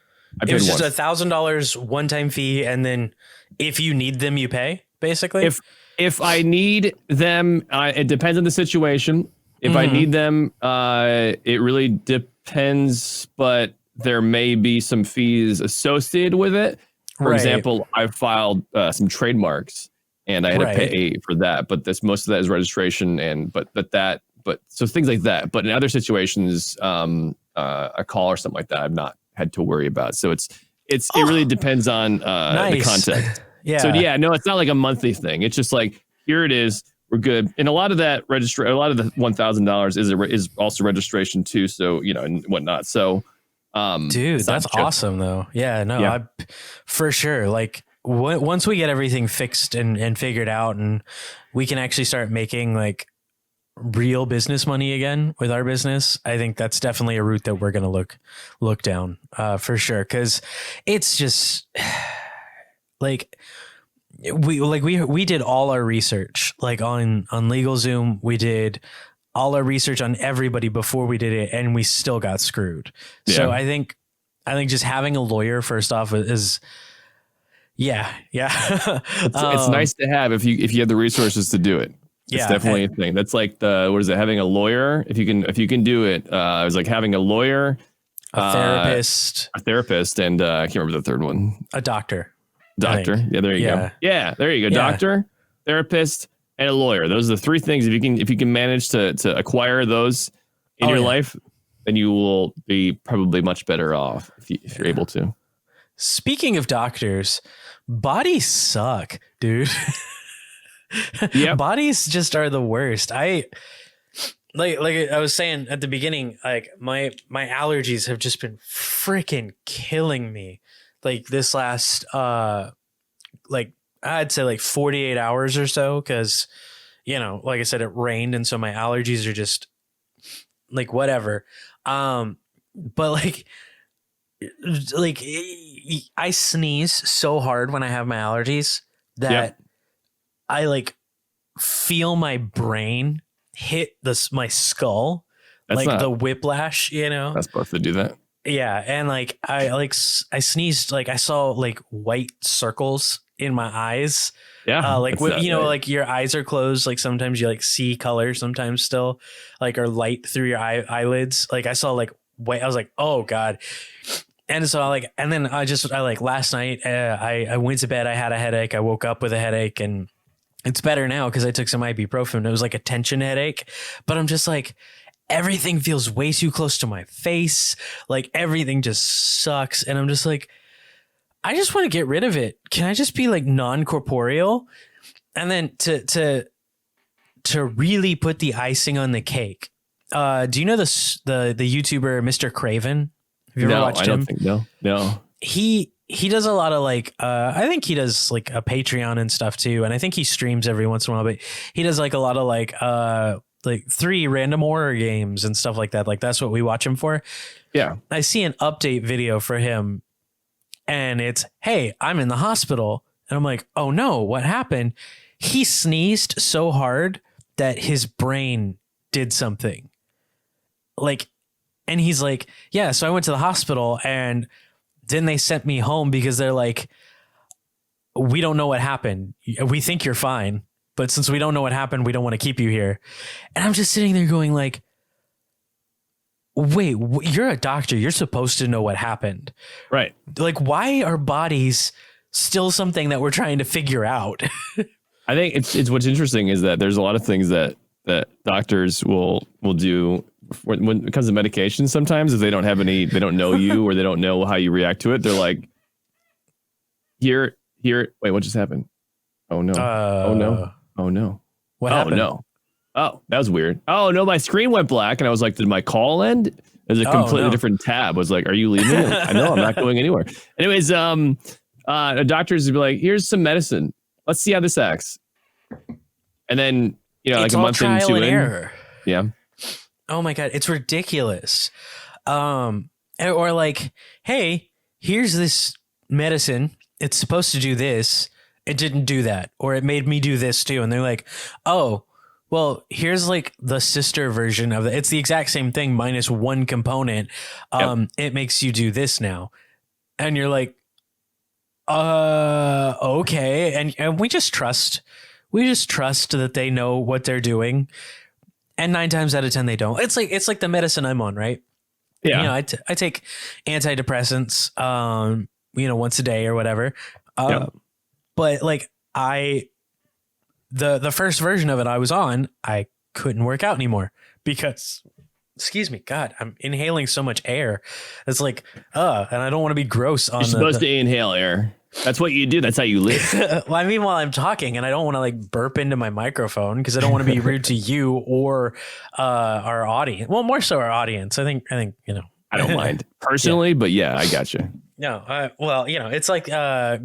It was just $1,000 one-time fee, and then if you need them, you pay, basically. If I need them, it depends on the situation. If I need them, it really depends, but there may be some fees associated with it. For example, I filed some trademarks, and I had to pay for that. But most of that is registration, so things like that. But in other situations, a call or something like that, I've not had to worry about. So it really depends on the context. Yeah. So no, it's not like a monthly thing. It's just like, here it is. We're good. And a lot of that a lot of the $1,000 is also registration too. So, and whatnot. So, dude, that's awesome though. Yeah, no, yeah. For sure. Like once we get everything fixed and figured out, and we can actually start making like real business money again with our business, I think that's definitely a route that we're going to look down for sure. 'Cause it's just like, we did all our research, like on LegalZoom. We did all our research on everybody before we did it, and we still got screwed. Yeah. So I think just having a lawyer first off is it's nice to have if you have the resources to do it. It's definitely a thing. That's like having a lawyer. If you can do it, it was like having a lawyer, a therapist, and I can't remember the third one. A doctor. Yeah, there you go. Yeah, there you go. Yeah. Doctor, therapist, and a lawyer. Those are the three things. If you can manage to acquire those in your life, then you will be probably much better off if you're able to. Speaking of doctors, bodies suck, dude. Yeah, bodies just are the worst. like I was saying at the beginning, like my allergies have just been freaking killing me. Like this last like I'd say like 48 hours or so, because like I said, it rained, and so my allergies are just like whatever. But like I sneeze so hard when I have my allergies that I like feel my brain hit my skull. That's like the whiplash, That's supposed to do that. Yeah. And like I sneezed, like I saw like white circles in my eyes. Yeah. Like like your eyes are closed, like sometimes you like see color, sometimes still like or light through your eyelids. Like I saw like white. I was like, oh God. And so and then I like last night I went to bed, I had a headache, I woke up with a headache, and it's better now because I took some ibuprofen. It was like a tension headache, but I'm just like, everything feels way too close to my face. Like everything just sucks. And I'm just like, I just want to get rid of it. Can I just be like non-corporeal? And then to really put the icing on the cake. Do you know the YouTuber Mr. Craven? Have you ever watched him? I don't think no. He does a lot of like I think he does like a Patreon and stuff too, and I think he streams every once in a while, but he does like a lot of like 3 random horror games and stuff like that. Like that's what we watch him for. Yeah. I see an update video for him and it's, hey, I'm in the hospital. And I'm like, oh no, what happened? He sneezed so hard that his brain did something. Like, and he's like, yeah, so I went to the hospital and then they sent me home because they're like, we don't know what happened. We think you're fine, but since we don't know what happened, we don't want to keep you here. And I'm just sitting there going like, wait, you're a doctor. You're supposed to know what happened. Right. Like, why are bodies still something that we're trying to figure out? I think it's what's interesting is that there's a lot of things that doctors will do when it comes to medication. Sometimes if they don't know you or they don't know how you react to it, they're like, here, wait, what just happened? Oh no. Oh no. What happened? No. Oh, that was weird. Oh no, my screen went black and I was like, did my call end? There's a completely different tab. I was like, are you leaving? I know I'm not going anywhere. Anyways, doctors would be like, here's some medicine. Let's see how this acts. And then, like a month into it. Error. Yeah. Oh my God, it's ridiculous. Or like, hey, here's this medicine. It's supposed to do this. It didn't do that. Or it made me do this too. And they're like, oh, well, here's like the sister version of it. It's the exact same thing minus one component. It makes you do this now. And you're like, okay. And we just trust that they know what they're doing. And 9 times out of 10, they don't. It's like the medicine I'm on, right? Yeah. I take antidepressants, once a day or whatever. But like the first version of it I was on, I couldn't work out anymore because, excuse me, God, I'm inhaling so much air. It's like, and I don't want to be gross on. You're supposed to inhale air. That's what you do. That's how you live. Well, I mean, while I'm talking, and I don't want to like burp into my microphone because I don't want to be rude to you or our audience. Well, more so our audience. I think I don't mind personally, but yeah, I got you. No, well, it's like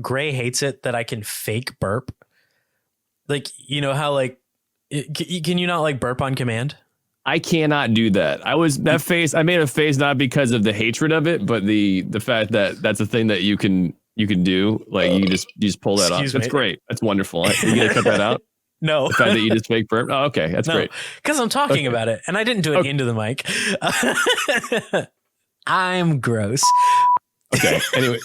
Gray hates it that I can fake burp. Like, how like, can you not like burp on command? I cannot do that. I made a face not because of the hatred of it, but the fact that that's a thing that you can do. Like you just pull that off. That's great. That's wonderful. You gonna cut that out? No. The fact that you just fake burp. Oh, okay. That's great. Because I'm talking about it and I didn't do it into the mic. I'm gross. Okay. Anyway.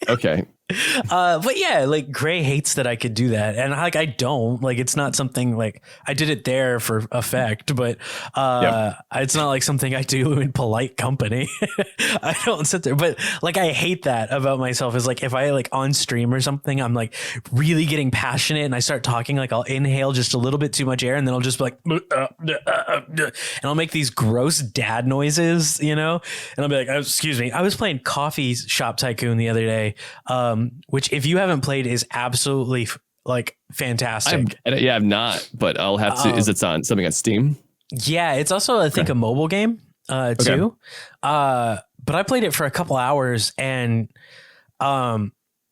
Okay. But yeah, like Gray hates that I could do that, and like I don't. Like it's not something like I did it there for effect, but it's not like something I do in polite company. I don't sit there, but like I hate that about myself. Is like if I like on stream or something, I'm like really getting passionate and I start talking, like I'll inhale just a little bit too much air, and then I'll just be like, and I'll make these gross dad noises, and I'll be like, excuse me. I was playing Coffee Shop Tycoon the other day. Which if you haven't played is absolutely like fantastic. I've not, but I'll have to. Is it on something on Steam? Yeah, it's also I think a mobile game too. But I played it for a couple hours and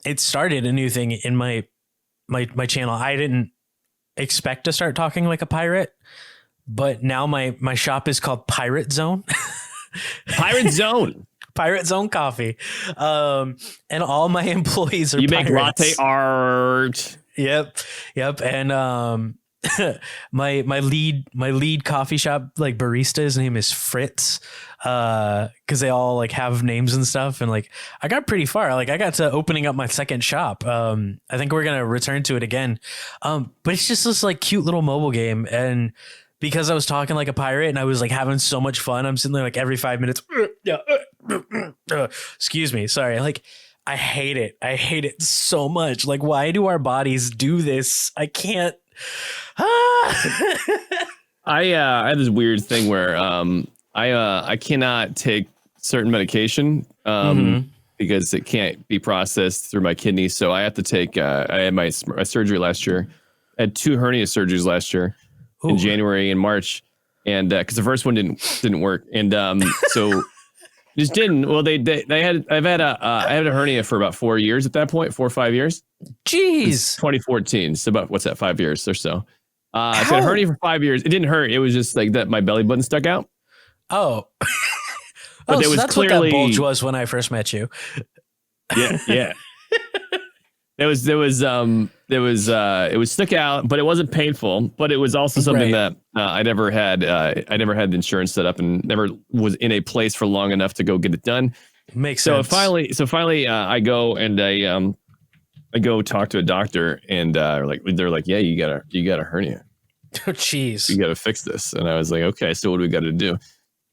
it started a new thing in my channel. I didn't expect to start talking like a pirate, but now my shop is called Pirate Zone. Pirate Zone. Pirate Zone Coffee. And all my employees are you pirates. Make latte art. Yep. And my lead coffee shop like barista, his name is Fritz, because they all like have names and stuff, and like I got pretty far. Like I got to opening up my second shop. I think we're gonna return to it again, but it's just this like cute little mobile game, and because I was talking like a pirate and I was like having so much fun, I'm sitting there like every 5 minutes. Excuse me, sorry. Like I hate it so much. Like, why do our bodies do this? I can't. I had this weird thing where I cannot take certain medication because it can't be processed through my kidneys. So I have to take. I had my surgery last year. I had 2 hernia surgeries last year in January and March, and because the first one didn't work, and so just didn't. Well, I had a hernia for about 4 years at that point, 4 or 5 years. Jeez. 2014. So about, what's that, 5 years or so. I had a hernia for 5 years. It didn't hurt. It was just like that. My belly button stuck out. Oh. But so that's clearly what that bulge was when I first met you. Yeah. It was stuck out, but it wasn't painful. But it was also something that I never had the insurance set up and never was in a place for long enough to go get it done. Makes sense. So finally, I go and I go talk to a doctor, and they're like, yeah, you got a hernia. Oh, jeez. You got to fix this. And I was like, okay, so what do we got to do?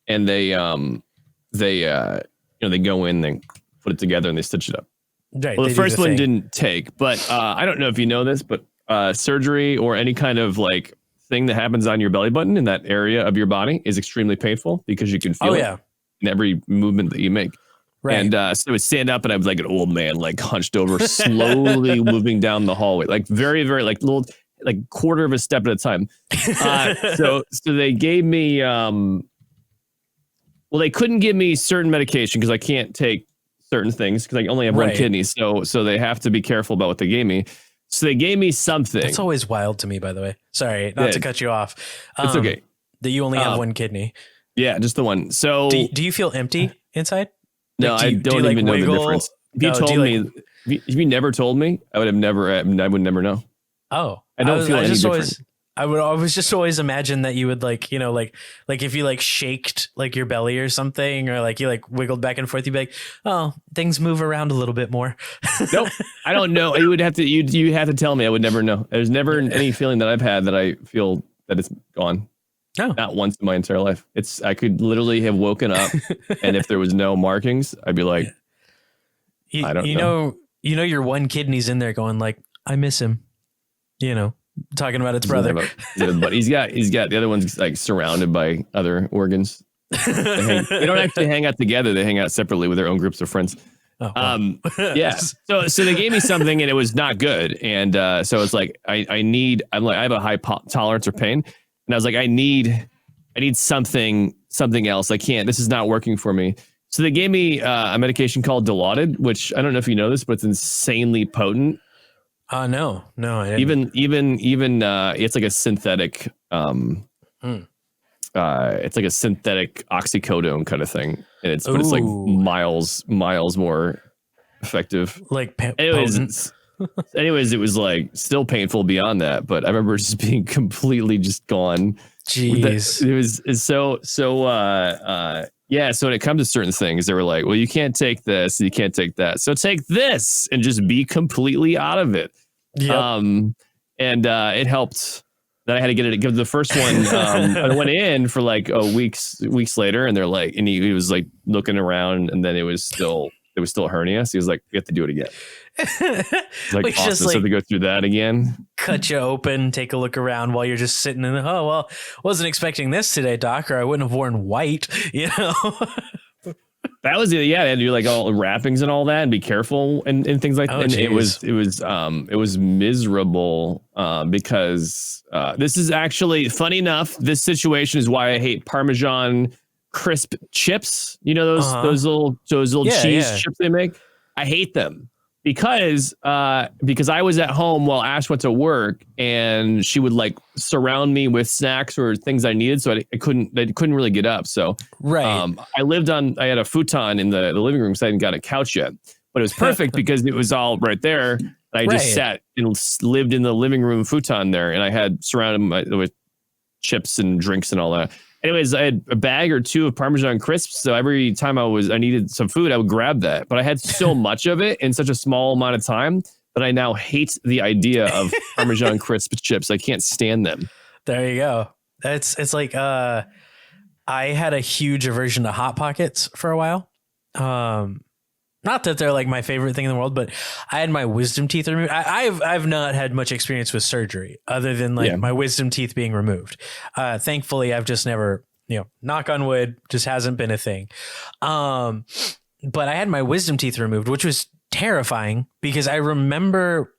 And they go in, they put it together, and they stitch it up. Right, well, the first one didn't take, but I don't know if you know this, but surgery or any kind of like thing that happens on your belly button in that area of your body is extremely painful because you can feel it in every movement that you make. Right. And so I would stand up and I was like an old man, like hunched over, slowly moving down the hallway, like very, very like little, like quarter of a step at a time. So they gave me, they couldn't give me certain medication because I can't take certain things because I only have one kidney. So they have to be careful about what they gave me. So they gave me something. That's always wild to me, by the way. Sorry, not to cut you off. It's okay. That you only have one kidney. Yeah, just the one. So do you feel empty inside? No, I don't even know the difference. If you told me, if you never told me, I would never know. Oh, I don't feel any different. I was just always imagine that you would like if you like shaked like your belly or something, or like you like wiggled back and forth, you'd be like, oh, things move around a little bit more. Nope. I don't know. You would have to, you have to tell me. I would never know. There's never any feeling that I've had that I feel that it's gone. No, not once in my entire life. I could literally have woken up and if there was no markings, I'd be like, I don't know. You know, your one kidney's in there going like, I miss him, talking about its brother. But he's got the other one's like surrounded by other organs. They don't actually hang out together. They hang out separately with their own groups of friends. Oh, wow. Yeah. So they gave me something and it was not good. And so it's like, I have a high tolerance for pain. And I was like, I need something else. I can't, this is not working for me. So they gave me a medication called Dilaudid, which I don't know if you know this, but it's insanely potent. No, I didn't. Even it's like a synthetic, it's like a synthetic oxycodone kind of thing. And it's like miles more effective. Like Anyways, it was like still painful beyond that, but I remember just being completely just gone. Jeez. Yeah. So when it comes to certain things, they were like, well, you can't take this, you can't take that. So take this and just be completely out of it. Yep. And it helped that I had to give the first one. I went in for like weeks later, and they're like, and he was like looking around, and then it was still a hernia. So he was like, you have to do it again. Like, awesome. Just like, so to go through that again, cut you open, take a look around while you're just sitting in wasn't expecting this today, doc, or I wouldn't have worn white, That was they had to do like all the wrappings and all that and be careful and things like that. And geez. it was miserable because this is actually funny enough. This situation is why I hate Parmesan crisp chips. You know those little cheese chips they make. I hate them because I was at home while Ash went to work and she would like surround me with snacks or things I needed. So I couldn't really get up. So I had a futon in the living room. So I hadn't got a couch yet, but it was perfect because it was all right there. And I just sat and lived in the living room futon there. And I had surrounded with chips and drinks and all that. Anyways, I had a bag or two of Parmesan crisps. So every time I needed some food, I would grab that. But I had so much of it in such a small amount of time that I now hate the idea of Parmesan crisp chips. I can't stand them. There you go. It's like I had a huge aversion to Hot Pockets for a while. Not that they're like my favorite thing in the world, but I had my wisdom teeth removed. I've not had much experience with surgery other than like my wisdom teeth being removed. Thankfully, I've just never, knock on wood, just hasn't been a thing. But I had my wisdom teeth removed, which was terrifying because I remember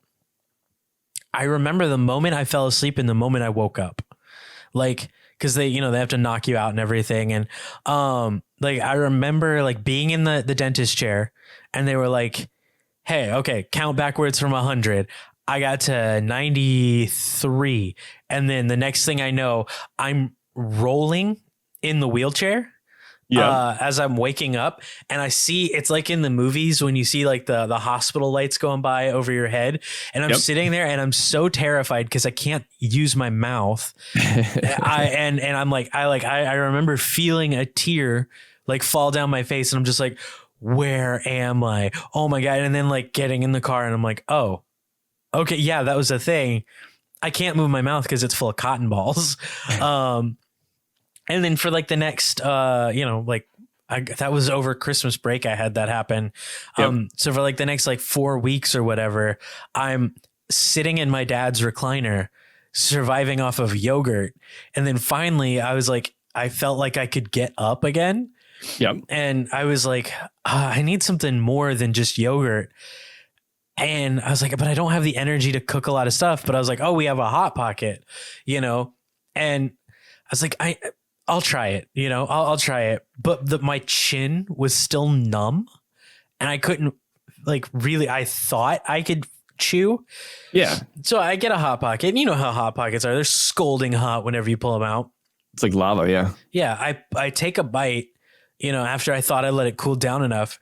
the moment I fell asleep and the moment I woke up, like, cause they have to knock you out and everything. And, like, I remember like being in the dentist chair and they were like, hey, okay, count backwards from 100. I got to 93. And then the next thing I know, I'm rolling in the wheelchair. As I'm waking up and I see it's like in the movies when you see like the hospital lights going by over your head and I'm sitting there and I'm so terrified because I can't use my mouth. I remember feeling a tear like fall down my face and I'm just like, where am I? Oh my God. And then like getting in the car and I'm like, oh, okay. Yeah, that was a thing. I can't move my mouth because it's full of cotton balls. And then for like the next, that was over Christmas break. I had that happen. So for like the next like 4 weeks or whatever, I'm sitting in my dad's recliner, surviving off of yogurt. And then finally I was like, I felt like I could get up again. And I was like, I need something more than just yogurt. And I was like, but I don't have the energy to cook a lot of stuff. But I was like, oh, we have a Hot Pocket, and I was like, I'll try it, I'll try it. But my chin was still numb and I couldn't I thought I could chew. Yeah. So I get a Hot Pocket and you know how Hot Pockets are. They're scalding hot whenever you pull them out. It's like lava. Yeah. Yeah. I take a bite, after I thought I let it cool down enough.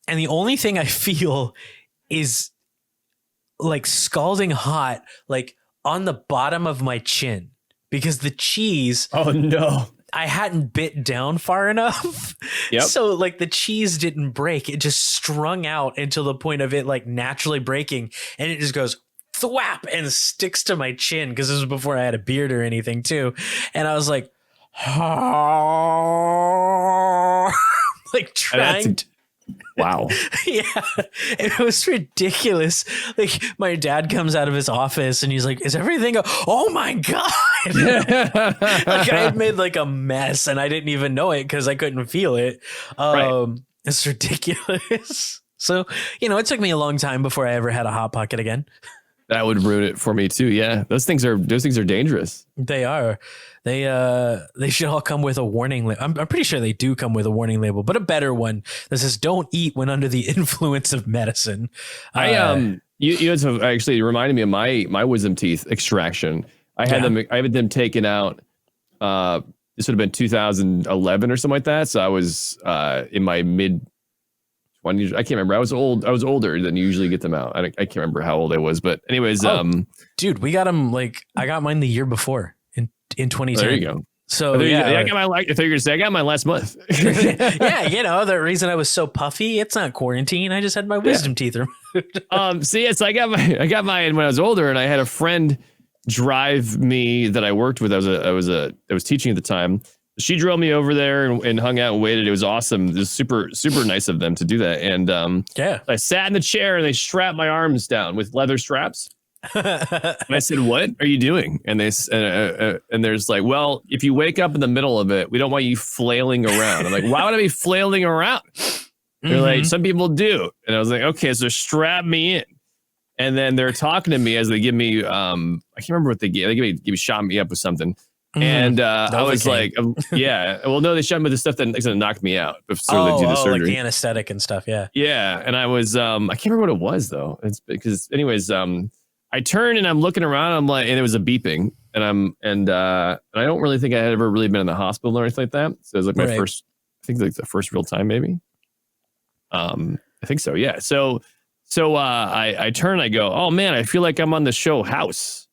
And the only thing I feel is like scalding hot, like on the bottom of my chin. Because the cheese, oh no, I hadn't bit down far enough. So like the cheese didn't break. It just strung out until the point of it like naturally breaking. And it just goes thwap and sticks to my chin. Because this was before I had a beard or anything too. And I was like, like trying to. Wow. Yeah. It was ridiculous. Like my dad comes out of his office and he's like, is everything oh my God. Like I had made like a mess and I didn't even know it because I couldn't feel it. It's ridiculous. So, it took me a long time before I ever had a Hot Pocket again. That would ruin it for me too. Yeah. Those things are dangerous. They are. They should all come with a warning label. I'm pretty sure they do come with a warning label, but a better one that says "Don't eat when under the influence of medicine." You actually reminded me of my wisdom teeth extraction. I had them taken out. This would have been 2011 or something like that. So I was in my mid 20s. I can't remember. I was older than you usually get them out. I can't remember how old I was, but anyways, dude, we got them I got mine the year before in 2010. There you go. So I got my I thought you were gonna say I got mine last month. Yeah, the reason I was so puffy, it's not quarantine. I just had my wisdom teeth removed. So I got mine when I was older, and I had a friend drive me that I worked with. I was teaching at the time. She drove me over there and hung out and waited. It was awesome. It was super, super nice of them to do that. And I sat in the chair and they strapped my arms down with leather straps. And I said, "What are you doing?" And and there's like, "Well, if you wake up in the middle of it, we don't want you flailing around." I'm like, "Why would I be flailing around?" They're like, "Some people do." And I was like, "Okay, so strap me in." And then they're talking to me as they give me, I can't remember what they gave. They give me shot me up with something. And I was like, yeah. Well, no, they shot me with the stuff that knocked me out before they do the surgery. Like the anesthetic and stuff. Yeah. Yeah. And I was, I can't remember what it was though. It's because anyways, I turned and I'm looking around. I'm like, and it was a beeping, and I don't really think I had ever really been in the hospital or anything like that. So it was like my first, I think like the first real time, maybe. I think so. Yeah. So I turn, I go, "Oh man, I feel like I'm on the show House."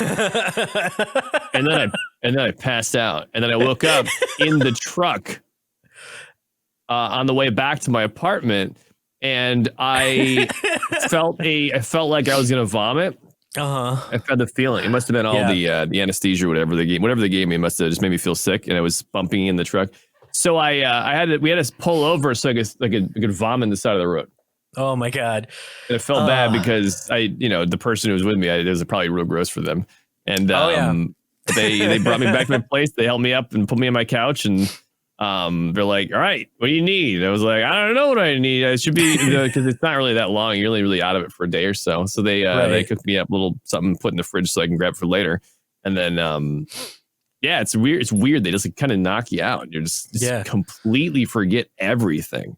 and then I passed out, and then I woke up in the truck on the way back to my apartment, and I felt like I was gonna vomit. I had the feeling. It must have been all the anesthesia, or whatever they gave me. It must have just made me feel sick, and I was bumping in the truck. So we had to pull over so I could vomit in the side of the road. Oh my God. And it felt bad because the person who was with me, it was probably real gross for them. And they brought me back to my place. They held me up and put me on my couch, and they're like, "All right, what do you need?" I was like, "I don't know what I need. It should be," because it's not really that long. You're only really out of it for a day or so. So they cooked me up a little something, put in the fridge so I can grab for later. And then yeah, it's weird. It's weird. They just kind of knock you out. You're just completely forget everything.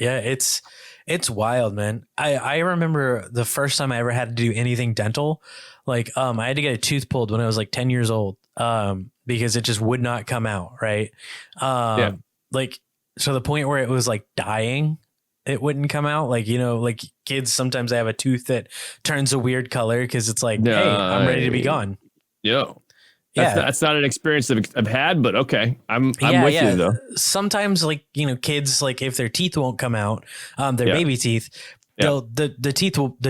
Yeah, it's wild, man. I remember the first time I ever had to do anything dental. Like, I had to get a tooth pulled when I was like 10 years old, because it just would not come out. Right. Like, so the point where it was like dying, it wouldn't come out. Like, like kids, sometimes they have a tooth that turns a weird color because it's like, hey, I'm ready to be gone. Yeah. That's not an experience that I've had, but okay. I'm with you though. Sometimes like, kids, like if their teeth won't come out, their baby teeth, the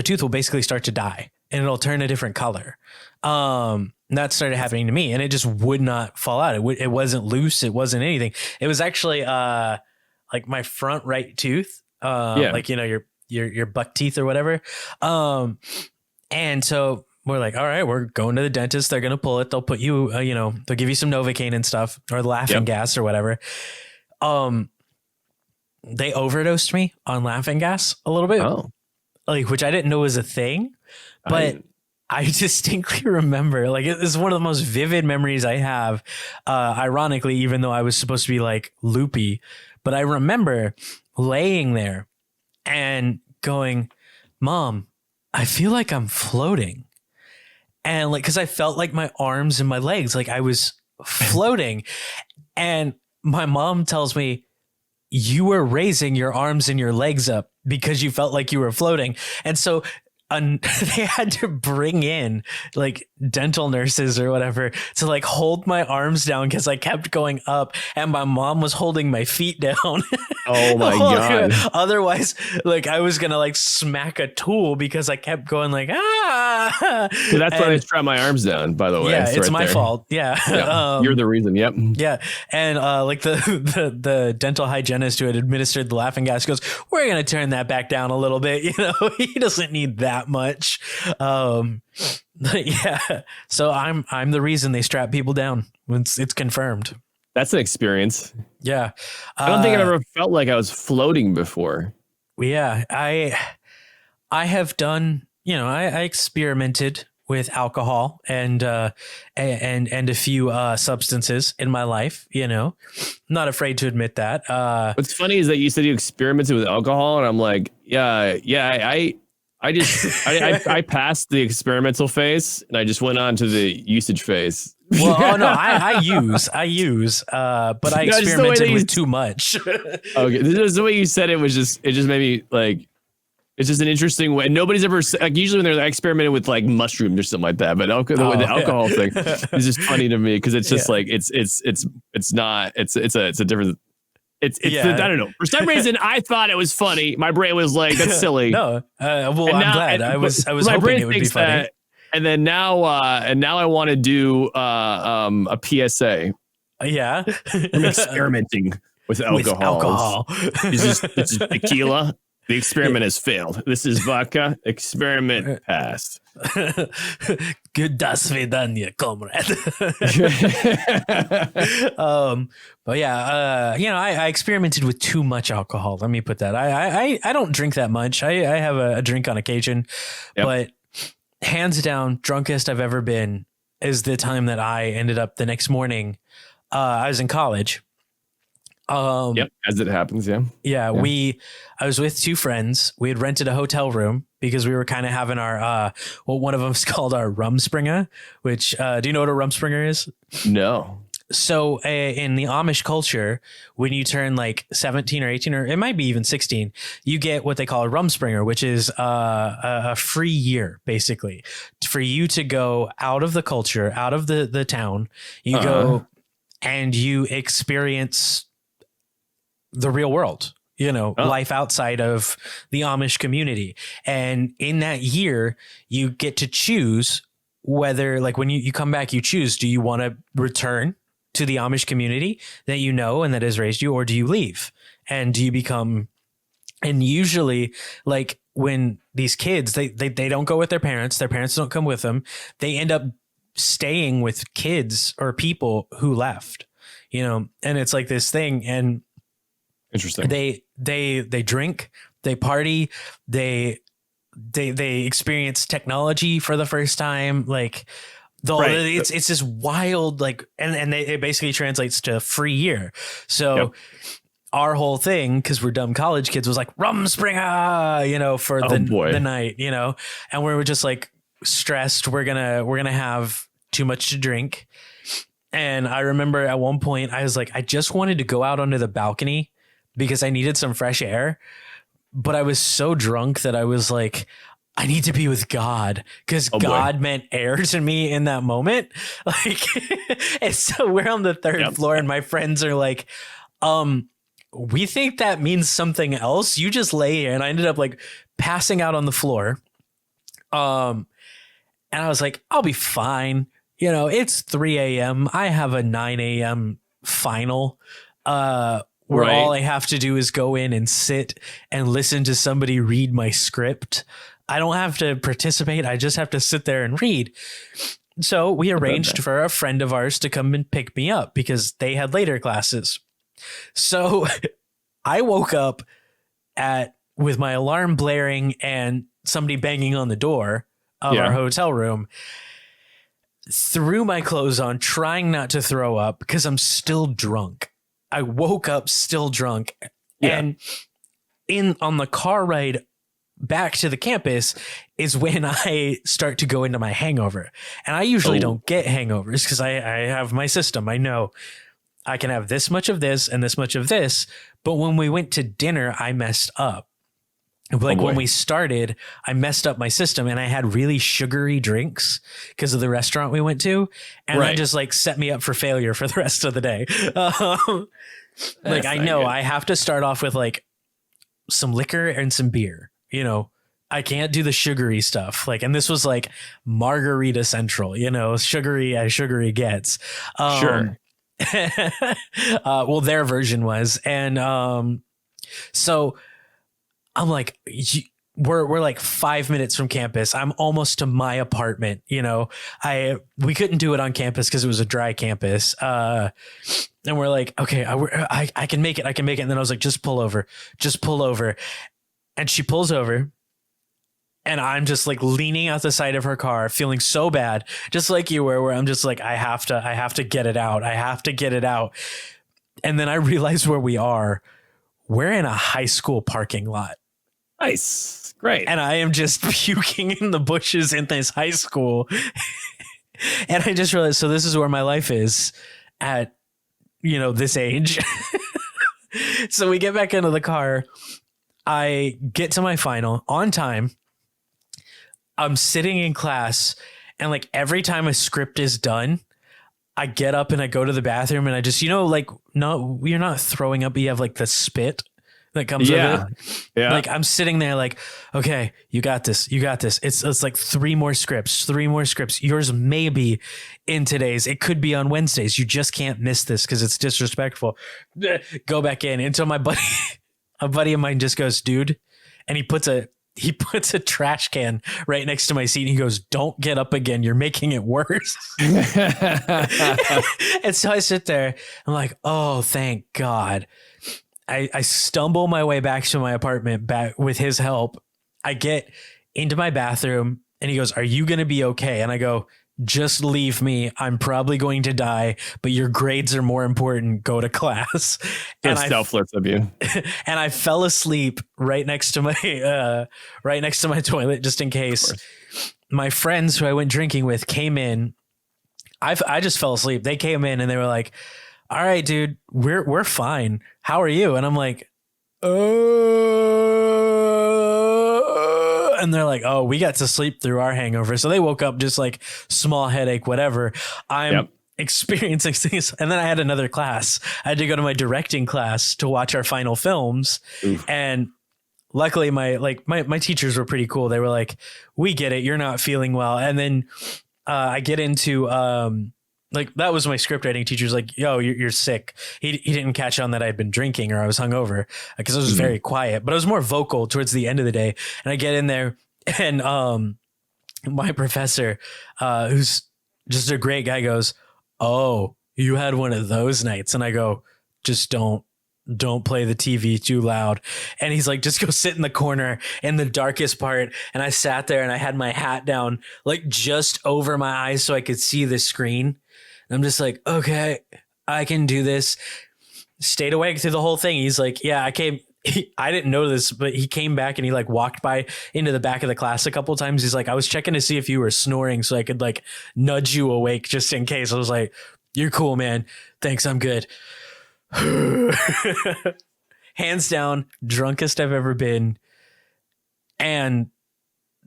tooth will basically start to die and it'll turn a different color. That started happening to me, and it just would not fall out. It wasn't loose. It wasn't anything. It was actually, like my front right tooth, like, your buck teeth or whatever. And so we're like, all right, we're going to the dentist. They're going to pull it. They'll put you, they'll give you some Novocaine and stuff, or laughing gas or whatever. They overdosed me on laughing gas a little bit, like, which I didn't know was a thing, but I distinctly remember, like, it is one of the most vivid memories I have. Ironically, even though I was supposed to be like loopy, but I remember laying there and going, "Mom, I feel like I'm floating." And like, cause I felt like my arms and my legs, like I was floating. And my mom tells me, "You were raising your arms and your legs up because you felt like you were floating." And so they had to bring in like dental nurses or whatever to like hold my arms down because I kept going up, and my mom was holding my feet down. Oh my God. Otherwise, like I was going to like smack a tool because I kept going like, ah. So that's why I strapped my arms down, by the way. Yeah, it's my fault. Yeah. You're the reason. Yep. Yeah. And like the dental hygienist who had administered the laughing gas goes, "We're going to turn that back down a little bit. He doesn't need that much." Yeah. So I'm the reason they strap people down. It's confirmed. That's an experience. Yeah. I don't think I've ever felt like I was floating before. Yeah. I have done, I experimented with alcohol and a few substances in my life, not afraid to admit that. What's funny is that you said you experimented with alcohol, and I'm like, I passed the experimental phase, and I just went on to the usage phase. Well, no, I use, but I experimented with too much. Okay, this is the way you said it. It just made me like, it's just an interesting way. Nobody's ever like, usually when they're experimenting with like mushrooms or something like that, but the alcohol thing is just funny to me because it's just like it's a different. I don't know. For some reason, I thought it was funny. My brain was like, "That's silly." No, I'm glad. I was hoping it would be funny. And then now I want to do a PSA. Yeah, I'm experimenting with alcohol. Is this tequila? The experiment has failed. This is vodka. Experiment passed. Good свидания, comrade. But yeah, I experimented with too much alcohol. Let me put that. I don't drink that much. I have a drink on occasion, but hands down, drunkest I've ever been is the time that I ended up the next morning. I was in college. As it happens. I was with two friends. We had rented a hotel room because we were kind of having our one of them's called our Rumspringa, which do you know what a Rumspringa is? No. So in the Amish culture, when you turn like 17 or 18, or it might be even 16, you get what they call a Rumspringa, which is a free year, basically, for you to go out of the culture, out of the town. You go and you experience the real world, life outside of the Amish community. And in that year, you get to choose whether, like, when you come back, you choose, do you want to return to the Amish community that and that has raised you, or do you leave? And do you become, and usually, like, when these kids, they don't go with their parents don't come with them. They end up staying with kids or people who left, and it's like this thing. And interesting. They drink, they party, they experience technology for the first time. Like, it's this wild, like, and it basically translates to free year. So our whole thing, because we're dumb college kids, was like Rumspringa, for the night, and we were just like stressed. We're gonna have too much to drink. And I remember at one point I was like, I just wanted to go out onto the balcony because I needed some fresh air. But I was so drunk that I was like, I need to be with God, because God meant air to me in that moment. Like, and so we're on the third floor and my friends are like, we think that means something else. You just lay here. And I ended up like passing out on the floor. And I was like, I'll be fine. It's 3 a.m. I have a 9 a.m. final. Where all I have to do is go in and sit and listen to somebody read my script. I don't have to participate. I just have to sit there and read. So we arranged for a friend of ours to come and pick me up because they had later classes. So I woke up with my alarm blaring and somebody banging on the door of our hotel room. Threw my clothes on, trying not to throw up because I'm still drunk. I woke up still drunk, and on the car ride back to the campus is when I start to go into my hangover. And I usually don't get hangovers because I have my system. I know I can have this much of this and this much of this. But when we went to dinner, I messed up. Like when we started, I messed up my system and I had really sugary drinks because of the restaurant we went to. And that just like set me up for failure for the rest of the day. Like, I know I have to start off with like some liquor and some beer. I can't do the sugary stuff. Like, and this was like margarita central, sugary as sugary gets. Sure. Well, their version was. And so I'm like, we're like 5 minutes from campus. I'm almost to my apartment. We couldn't do it on campus because it was a dry campus. And we're like, okay, I can make it. I can make it. And then I was like, just pull over. And she pulls over. And I'm just like leaning out the side of her car, feeling so bad, just like you were, where I'm just like, I have to get it out. I have to get it out. And then I realize where we are. We're in a high school parking lot. Nice. Great. And I am just puking in the bushes in this high school. And I just realized, so this is where my life is at, this age. So we get back into the car. I get to my final on time. I'm sitting in class, and like every time a script is done, I get up and I go to the bathroom and I just, like, no, you're not throwing up, but you have like the spit that comes with it. Yeah. Like I'm sitting there like, okay, you got this. It's like three more scripts. Yours may be in today's. It could be on Wednesdays. You just can't miss this because it's disrespectful. Go back in until a buddy of mine just goes, dude. and he puts a trash can right next to my seat. And he goes, "Don't get up again. You're making it worse." And so I sit there. I'm like, oh, thank God. I stumble my way back to my apartment back with his help. I get into my bathroom and he goes, "Are you going to be okay?" And I go, "Just leave me. I'm probably going to die, but your grades are more important. Go to class." That's selfless of you. And I fell asleep right next to my toilet, just in case. My friends who I went drinking with came in. I just fell asleep. They came in and they were like, "All right, dude, we're fine. How are you?" And I'm like, and they're like, "Oh, we got to sleep through our hangover." So they woke up just like small headache, whatever. I'm experiencing things. And then I had another class. I had to go to my directing class to watch our final films. Oof. And luckily my teachers were pretty cool. They were like, "We get it. You're not feeling well." And then I get into that was my script writing teacher's like, "Yo, you're sick." He didn't catch on that I'd been drinking or I was hungover because I was very quiet, but I was more vocal towards the end of the day. And I get in there and my professor, who's just a great guy, goes, "Oh, you had one of those nights." And I go, "Just don't play the TV too loud." And he's like, "Just go sit in the corner in the darkest part." And I sat there and I had my hat down like just over my eyes so I could see the screen. And I'm just like, "Okay, I can do this." Stayed awake through the whole thing. He's like, "Yeah, I didn't know this, but he came back and he like walked by into the back of the class a couple of times. He's like, "I was checking to see if you were snoring so I could like nudge you awake just in case." I was like, "You're cool, man. Thanks. I'm good." Hands down, drunkest I've ever been. And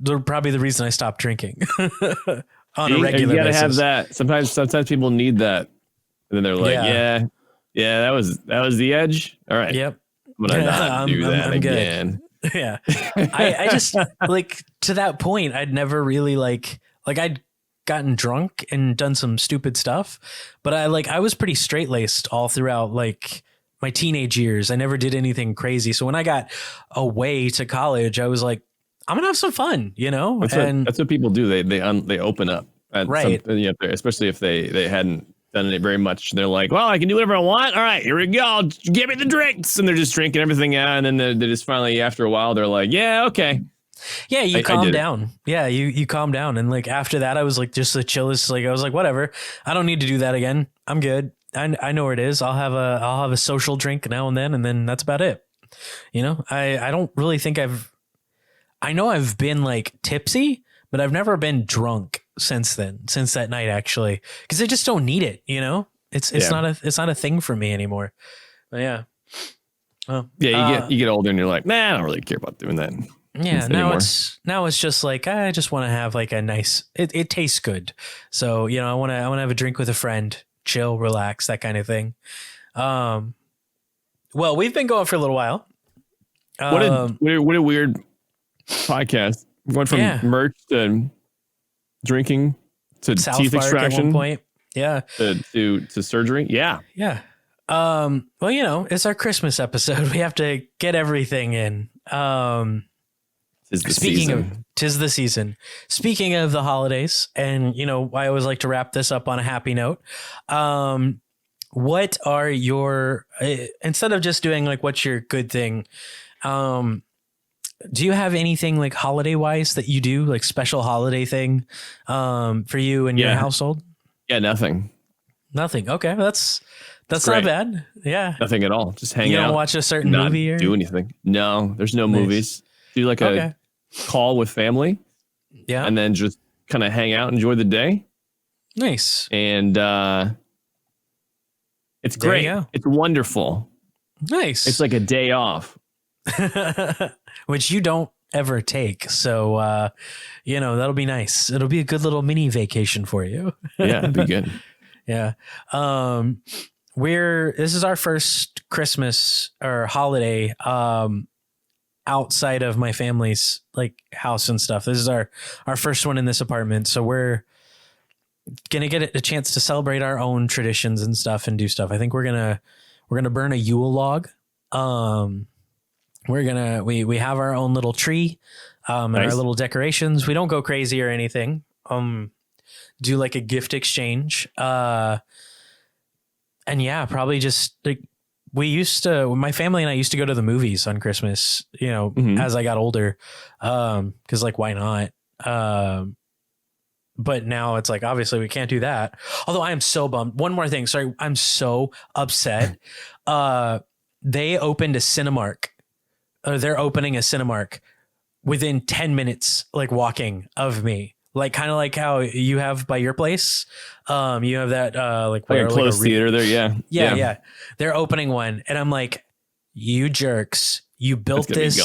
they're probably the reason I stopped drinking on a regular basis. You gotta have that. Sometimes people need that. And then they're like, yeah, that was the edge. All right. Yep. I'm gonna not do that again. Good. Yeah. I just like to that point, I'd never really like I'd gotten drunk and done some stupid stuff, but I was pretty straight laced all throughout like my teenage years. I never did anything crazy. So when I got away to college, I was like, I'm gonna have some fun, you know? That's what people do. They open up. Right. Especially if they hadn't done it very much. They're like, "Well, I can do whatever I want. All right, here we go. Give me the drinks." And they're just drinking everything out. And then they're just finally, after a while, they're like, "Yeah, okay." Yeah, you calm down. Yeah, you calm down. And like after that, I was like just the chillest. Like I was like, whatever. I don't need to do that again. I'm good. I know where it is. I'll have a social drink now and then that's about it. You know, I don't really think I know I've been like tipsy, but I've never been drunk since that night, actually, because I just don't need it. You know, it's not a thing for me anymore. But yeah. Well, yeah, you get older and you're like, "Man, I don't really care about doing that." Yeah, now it's just like I just want to have like a nice. It tastes good, so you know I want to have a drink with a friend, chill, relax, that kind of thing. Well, we've been going for a little while. What a weird podcast. We went from merch to drinking to South teeth Park extraction. at one point. Yeah. To surgery. Yeah. Yeah. Well, you know, it's our Christmas episode. We have to get everything in. Tis the season. Speaking of the holidays, and you know, I always like to wrap this up on a happy note. What are your instead of just doing like what's your good thing? Do you have anything like holiday wise that you do, like special holiday thing for you and your household? Yeah, nothing. Okay, that's not bad. Yeah, nothing at all. Just hang out. You don't watch a certain movie or do anything. No, there's no movies. Do like a call with family. Yeah, and then just kind of hang out, enjoy the day. Nice. And it's great. It's wonderful. Nice. It's like a day off. Which you don't ever take. So, you know, that'll be nice. It'll be a good little mini vacation for you. Yeah, it'd be good. Yeah. This is our first Christmas or holiday outside of my family's like house and stuff. This is our first one in this apartment. So we're going to get a chance to celebrate our own traditions and stuff and do stuff. I think we're going to burn a Yule log. we have our own little tree, and our little decorations. We don't go crazy or anything. Do like a gift exchange. And yeah, probably just like my family and I used to go to the movies on Christmas, as I got older. 'Cause like, why not? But now it's like, obviously we can't do that. Although I am so bummed. One more thing. Sorry. I'm so upset. They opened a Cinemark. They're opening a Cinemark within 10 minutes, like walking of me, like kind of like how you have by your place. You have that like a close theater there. Yeah. They're opening one, and I'm like, you jerks, you built this.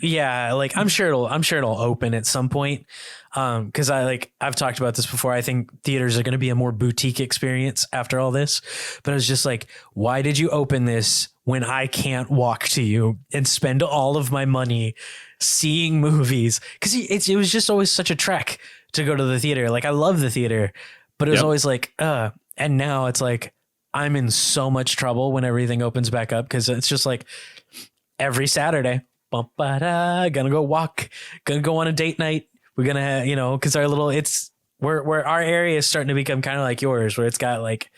Yeah, like I'm sure it'll open at some point. Because I've talked about this before. I think theaters are going to be a more boutique experience after all this. But I was just like, why did you open this when I can't walk to you and spend all of my money seeing movies? Because it was just always such a trek to go to the theater. Like, I love the theater, but it was always like, and now it's like I'm in so much trouble when everything opens back up, because it's just like every Saturday. Gonna go walk, gonna go on a date night. We're gonna, because where our area is starting to become kind of like yours, where it's got like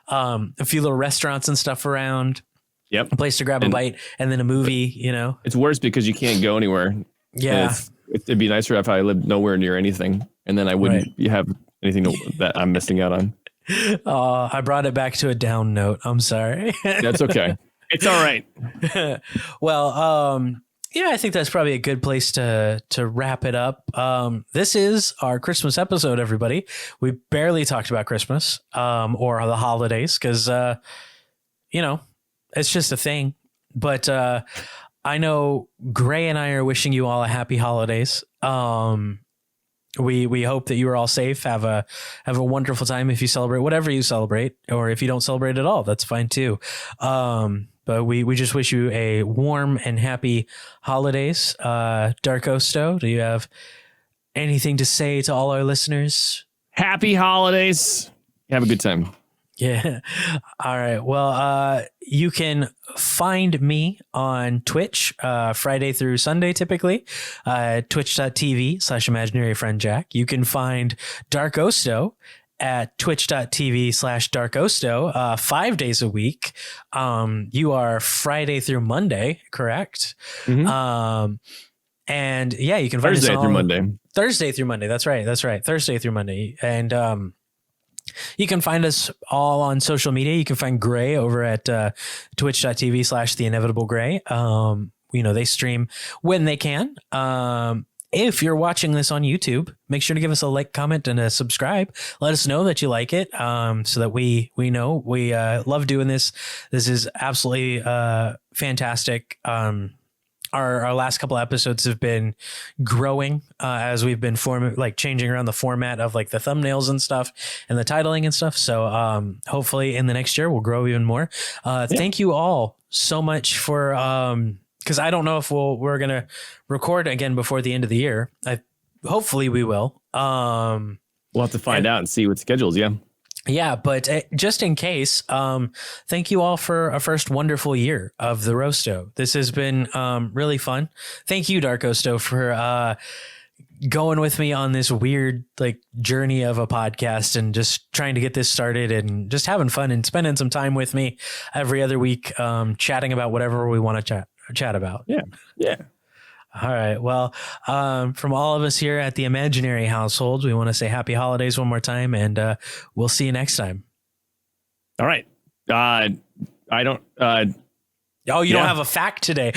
a few little restaurants and stuff around. Yep. A place to grab a bite, and then a movie, It's worse because you can't go anywhere. Yeah. It'd be nicer if I lived nowhere near anything, and then I wouldn't have anything that I'm missing out on. I brought it back to a down note. I'm sorry. That's okay. It's all right. Well, yeah, I think that's probably a good place to wrap it up. This is our Christmas episode, everybody. We barely talked about Christmas or the holidays because, it's just a thing. But I know Gray and I are wishing you all a happy holidays. We hope that you are all safe. Have a wonderful time if you celebrate whatever you celebrate, or if you don't celebrate at all, that's fine too. But we just wish you a warm and happy holidays. Darkosto, do you have anything to say to all our listeners? Happy holidays. Have a good time. Yeah. All right. Well, you can find me on Twitch Friday through Sunday, typically, twitch.tv/ImaginaryFriendJack. You can find Darkosto at twitch.tv/Darkosto 5 days a week. You are Friday through Monday, correct? Mm-hmm. And yeah, you can find Thursday through Monday. Thursday through Monday. That's right. Thursday through Monday. And you can find us all on social media. You can find Gray over at twitch.tv/theInevitableGrey. They stream when they can. If you're watching this on YouTube, make sure to give us a like, comment, and a subscribe. Let us know that you like it, so that we know. We love doing this. This is absolutely fantastic. Our last couple episodes have been growing as we've been changing around the format of like the thumbnails and stuff and the titling and stuff. So hopefully in the next year we'll grow even more. Thank you all so much for because I don't know if we're gonna record again before the end of the year. Hopefully we will. We'll have to find out and see what schedules. Yeah, but just in case, thank you all for a first wonderful year of the RoastOh. This has been really fun. Thank you, Darkosto, for going with me on this weird journey of a podcast and just trying to get this started and just having fun and spending some time with me every other week, chatting about whatever we want to chat about. Yeah. All right. Well, from all of us here at the Imaginary household, we want to say happy holidays one more time, and we'll see you next time. All right. I don't. You don't have a fact today.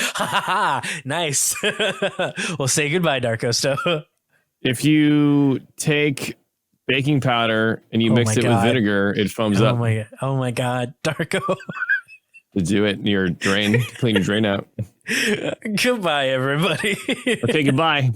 Nice. Well, say goodbye, Darkosto. If you take baking powder and you mix it with vinegar, it foams up. Oh my God, Darko. To do it in your drain, clean your drain out. Goodbye, everybody. Okay, goodbye.